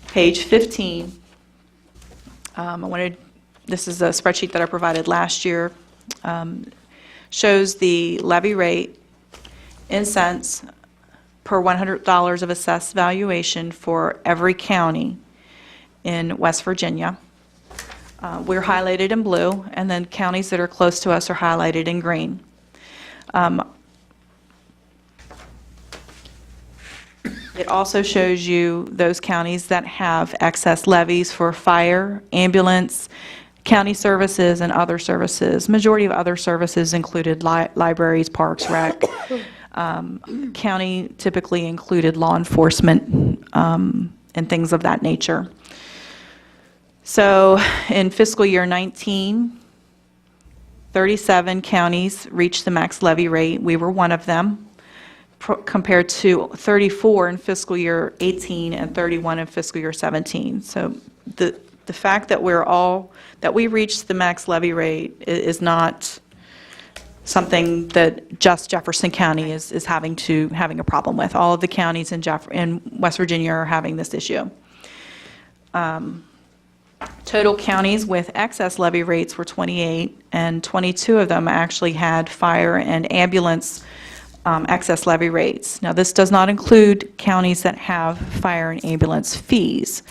Page 15. This is a spreadsheet that I provided last year. Shows the levy rate in cents per $100 of assessed valuation for every county in West Virginia. We're highlighted in blue, and then counties that are close to us are highlighted in green. It also shows you those counties that have excess levies for fire, ambulance, county services, and other services. Majority of other services included libraries, parks, rec. County typically included law enforcement and things of that nature. So in fiscal year 19, 37 counties reached the max levy rate. We were one of them, compared to 34 in fiscal year 18 and 31 in fiscal year 17. So the fact that we reached the max levy rate is not something that just Jefferson County is having a problem with. All of the counties in West Virginia are having this issue. Total counties with excess levy rates were 28, and 22 of them actually had fire and ambulance excess levy rates. Now, this does not include counties that have fire and ambulance fees.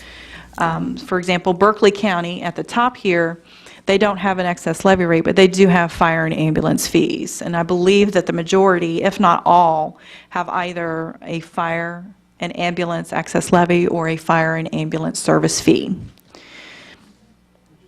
For example, Berkeley County at the top here, They don't have an excess levy rate, but they do have fire and ambulance fees. And I believe that the majority, if not all, have either a fire and ambulance excess levy or a fire and ambulance service fee.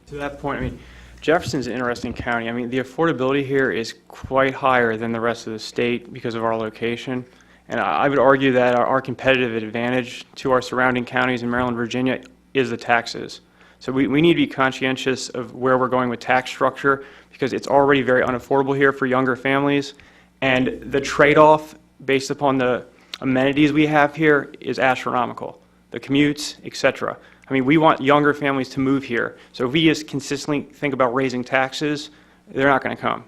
To that point, I mean, Jefferson's an interesting county. I mean, the affordability here is quite higher than the rest of the state because of our location. And I would argue that our competitive advantage to our surrounding counties in Maryland, Virginia, is the taxes. So we need to be conscientious of where we're going with tax structure because it's already very unaffordable here for younger families. And the trade-off based upon the amenities we have here is astronomical. The commutes, et cetera. I mean, we want younger families to move here. So if we just consistently think about raising taxes, they're not going to come.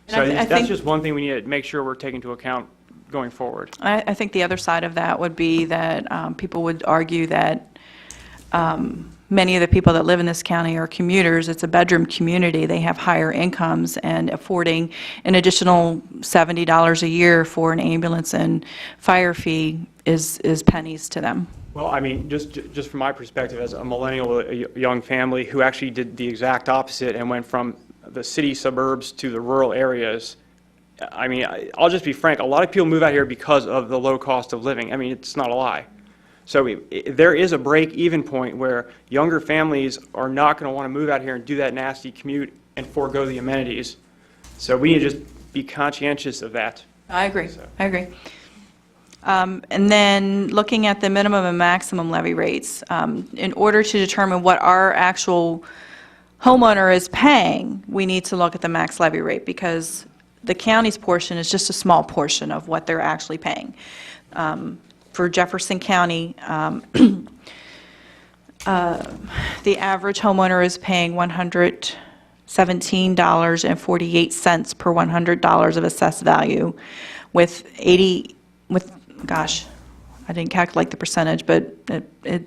And So I that's think- just one thing we need to make sure we're taking into account going forward. I think the other side of that would be that people would argue that many of the people that live in this county are commuters. It's a bedroom community. They have higher incomes, and affording an additional $70 a year for an ambulance and fire fee is pennies to them. Well, I mean, just from my perspective as a millennial, a young family who actually did the exact opposite and went from the city suburbs to the rural areas, I mean, I'll just be frank, a lot of people move out here because of the low cost of living. I mean, it's not a lie. So there is a break-even point where younger families are not going to want to move out here and do that nasty commute and forego the amenities. So we need to just be conscientious of that. I agree. I agree. And then looking at the minimum and maximum levy rates, in order to determine what our actual homeowner is paying, we need to look at the max levy rate because the county's portion is just a small portion of what they're actually paying. For Jefferson County, the average homeowner is paying $117.48 per $100 of assessed value, with gosh, I didn't calculate the percentage, but it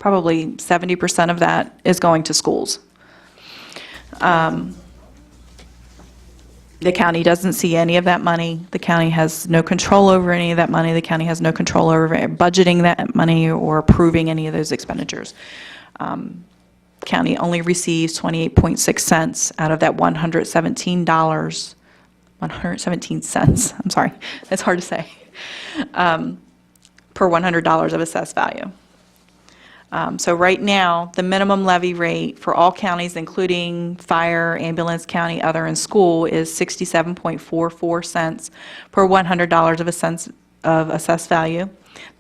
probably 70% of that is going to schools. The county doesn't see any of that money. The county has no control over any of that money. The county has no control over budgeting that money or approving any of those expenditures. County only receives 28.6 cents out of that $117, 117 cents, I'm sorry, that's hard to say, per $100 of assessed value. So right now, the minimum levy rate for all counties, including fire, ambulance, county, other, and school, is 67.44 cents per $100 of assessed value.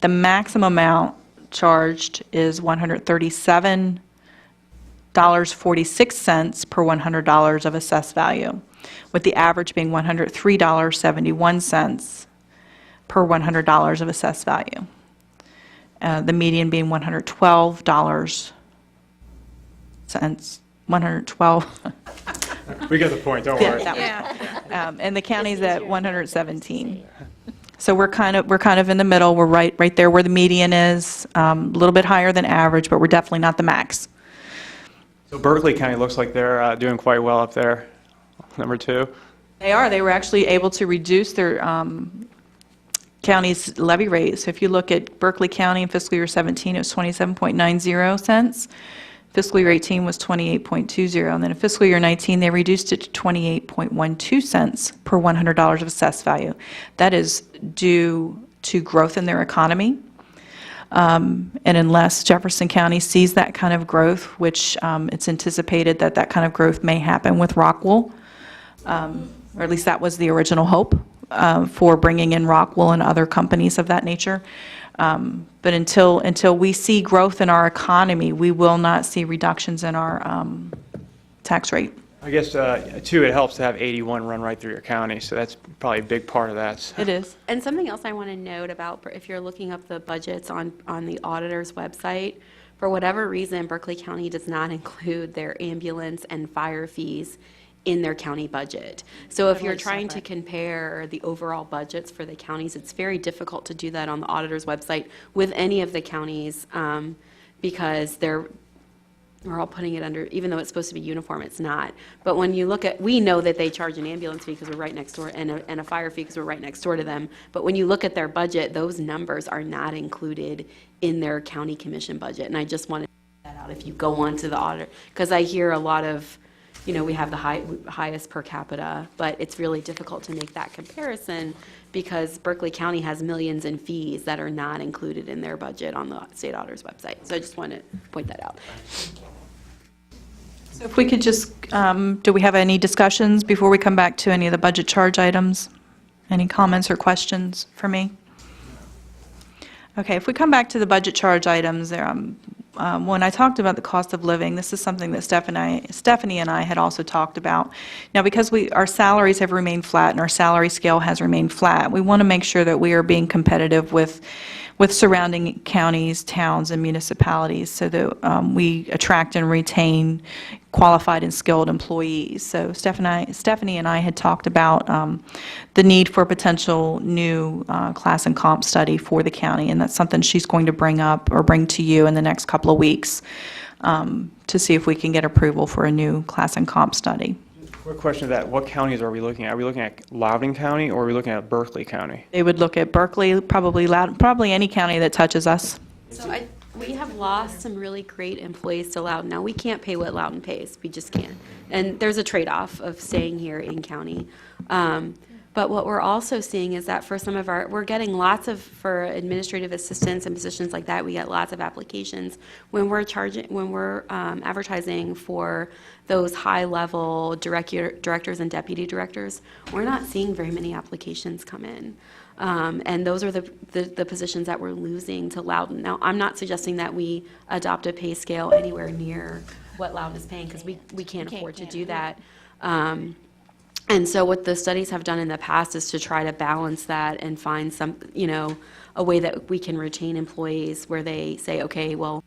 The maximum amount charged is $137.46 per $100 of assessed value, with the average being $103.71 per $100 of assessed value. The median being $112. 112. We get the point, don't worry. And the county's at 117. So we're kind of in the middle. We're right there where the median is, a little bit higher than average, but we're definitely not the max. So Berkeley County looks like they're doing quite well up there, number 2. They are. They were actually able to reduce their county's levy rate. So if you look at Berkeley County in fiscal year 17, it was 27.90 cents. Fiscal year 18 was 28.20. And then in fiscal year 19, they reduced it to 28.12 cents per $100 of assessed value. That is due to growth in their economy. And unless Jefferson County sees that kind of growth, which it's anticipated that that kind of growth may happen with Rockwool, or at least that was the original hope for bringing in Rockwool and other companies of that nature. But until we see growth in our economy, we will not see reductions in our tax rate. I guess, too, it helps to have 81 run right through your county, so that's probably a big part of that. It is. And something else I want to note about, if you're looking up the budgets on the auditor's website, for whatever reason, Berkeley County does not include their ambulance and fire fees in their county budget. So if you're trying to compare the overall budgets for the counties, it's very difficult to do that on the auditor's website with any of the counties because we're all putting it under, even though it's supposed to be uniform, it's not. But when you look at, we know that they charge an ambulance fee because we're right next door, and a fire fee because we're right next door to them. But when you look at their budget, those numbers are not included in their county commission budget. And I just wanted to point that out about if you go onto the audit, because I hear a lot of, we have the highest per capita, but it's really difficult to make that comparison because Berkeley County has millions in fees that are not included in their budget on the state auditor's website. So I just want to point that out. So if we could just, do we have any discussions before we come back to any of the budget charge items? Any comments or questions for me? Okay, if we come back to the budget charge items, there, when I talked about the cost of living, this is something that Stephanie and I had also talked about. Now, because our salaries have remained flat and our salary scale has remained flat, we want to make sure that we are being competitive with surrounding counties, towns, and municipalities so that we attract and retain qualified and skilled employees. So Stephanie and I had talked about the need for a potential new class and comp study for the county, and that's something she's going to bring to you in the next couple of weeks to see if we can get approval for a new class and comp study. Quick question to that, what counties are we looking at? Are we looking at Loudoun County or are we looking at Berkeley County? They would look at Berkeley, probably any county that touches us. So we have lost some really great employees to Loudoun. Now, we can't pay what Loudoun pays. We just can't. And there's a trade-off of staying here in county. But what we're also seeing is that for some of we're getting for administrative assistants and positions like that, we get lots of applications. When we're advertising for those high-level directors and deputy directors, we're not seeing very many applications come in. And those are the positions that we're losing to Loudoun. Now, I'm not suggesting that we adopt a pay scale anywhere near what Loudoun is paying, because we can't afford to do that. And so what the studies have done in the past is to try to balance that and find a way that we can retain employees where they say, okay, well,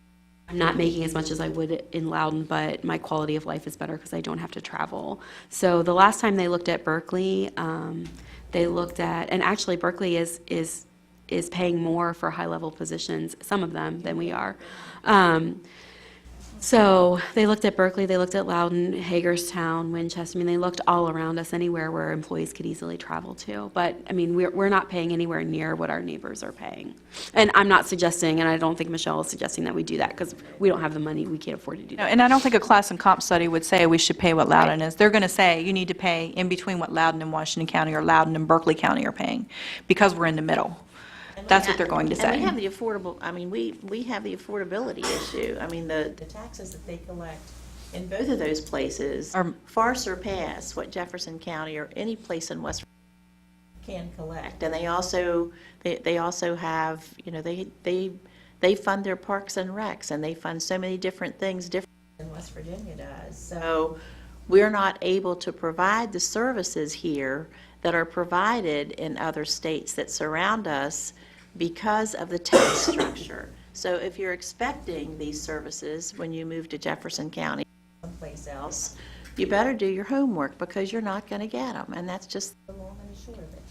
I'm not making as much as I would in Loudoun, but my quality of life is better because I don't have to travel. So the last time they looked at Berkeley, they looked at, and actually Berkeley is paying more for high-level positions, some of them, than we are. So they looked at Berkeley, they looked at Loudoun, Hagerstown, Winchester. I mean, they looked all around us, anywhere where employees could easily travel to. But, I mean, we're not paying anywhere near what our neighbors are paying. And I'm not suggesting, and I don't think Michelle is suggesting that we do that, because we don't have the money, we can't afford to do that. And I don't think a class and comp study would say we should pay what Loudoun is. They're going to say you need to pay in between what Loudoun and Washington County or Loudoun and Berkeley County are paying, because we're in the middle. That's what they're going to say. And we have the we have the affordability issue. I mean, the taxes that they collect in both of those places far surpass what Jefferson County or any place in West Virginia can collect. And they also have, they fund their parks and recs, and they fund so many different things different than West Virginia does. So we're not able to provide the services here that are provided in other states that surround us because of the tax structure. So if you're expecting these services when you move to Jefferson County or someplace else, you better do your homework, because you're not going to get them, and that's just the long and the short of it.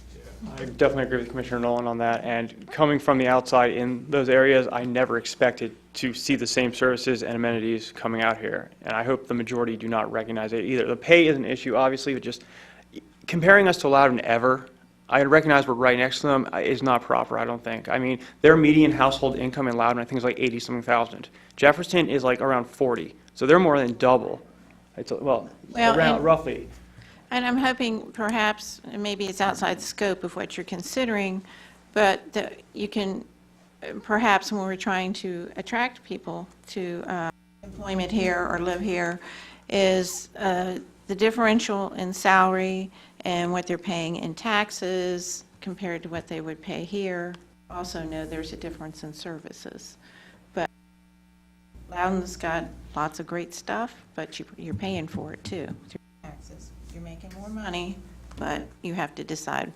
I definitely agree with Commissioner Nolan on that, and coming from the outside in those areas, I never expected to see the same services and amenities coming out here, and I hope the majority do not recognize it either. The pay is an issue, obviously, but just comparing us to Loudoun ever, I recognize we're right next to them, is not proper, I don't think. I mean, their median household income in Loudoun, I think, is like 80-something thousand. Jefferson is like around 40, so they're more than double. Around roughly. And I'm hoping perhaps, and maybe it's outside the scope of what you're considering, but that you can, perhaps when we're trying to attract people to employment here or live here, is the differential in salary and what they're paying in taxes compared to what they would pay here. Also know there's a difference in services. But Loudoun's got lots of great stuff, but you're paying for it too, through taxes. You're making more money, but you have to decide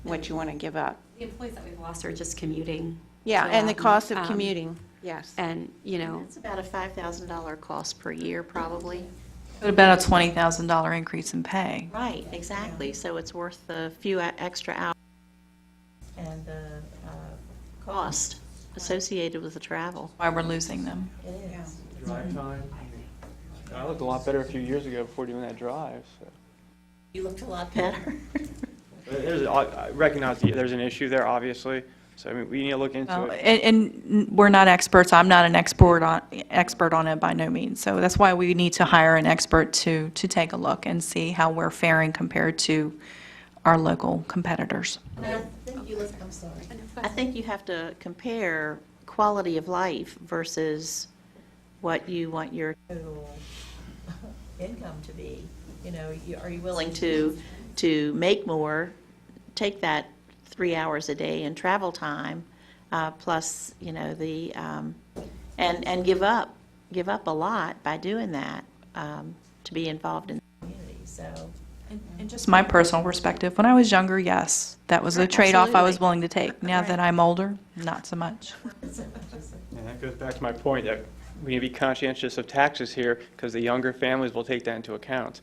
what you want to give up. The employees that we've lost are just commuting. Yeah, and the cost of commuting, yes. And, It's about a $5,000 cost per year, probably. About a $20,000 increase in pay. Right, exactly. So it's worth the few extra hours and the cost associated with the travel. Why we're losing them. It is. Drive time. I looked a lot better a few years ago before doing that drive. So. You looked a lot better. I recognize there's an issue there, obviously. So, I mean, we need to look into Well, it. and we're not experts. I'm not an expert on it by no means. So that's why we need to hire an expert to take a look and see how we're faring compared to our local competitors. I think you have to compare quality of life versus what you want your total income to be. You know, are you willing to make more, take that 3 hours a day in travel time, plus, you know, the, and give up a lot by doing that, to be involved in the community, so. And just my personal perspective, when I was younger, yes, that was a trade-off I was Absolutely. willing to take. Now that I'm older, not so much. And that goes back to my point that we need to be conscientious of taxes here because the younger families will take that into account.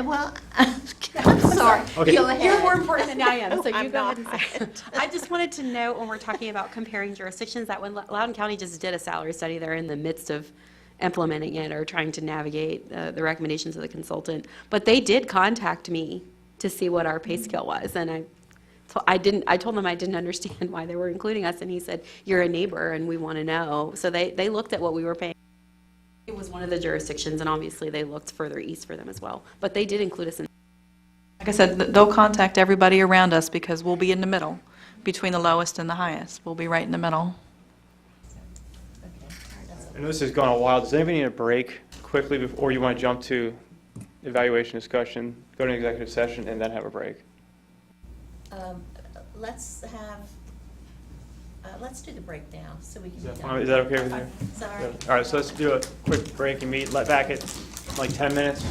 Well, I'm sorry. Okay. Go ahead. You're more important than I am, so you I'm go ahead not. and say it. I just wanted to note when we're talking about comparing jurisdictions that when Loudoun County just did a salary study, they're in the midst of implementing it or trying to navigate the recommendations of the consultant. But they did contact me to see what our pay scale was, and I told them I didn't understand why they were including us, and he said, "You're a neighbor, and we want to know." So they looked at what we were paying. It was one of the jurisdictions, and obviously they looked further east for them as well. But they did include us in. Like I said, they'll contact everybody around us because we'll be in the middle, between the lowest and the highest. We'll be right in the middle. I know this has gone a while. Does anybody need a break quickly before, or you want to jump to evaluation discussion, go to an executive session, and then have a break? Let's do the breakdown so we can Is be that done. fine? Is that okay with you? Sorry. All right, so let's do a quick break and meet back at like 10 minutes.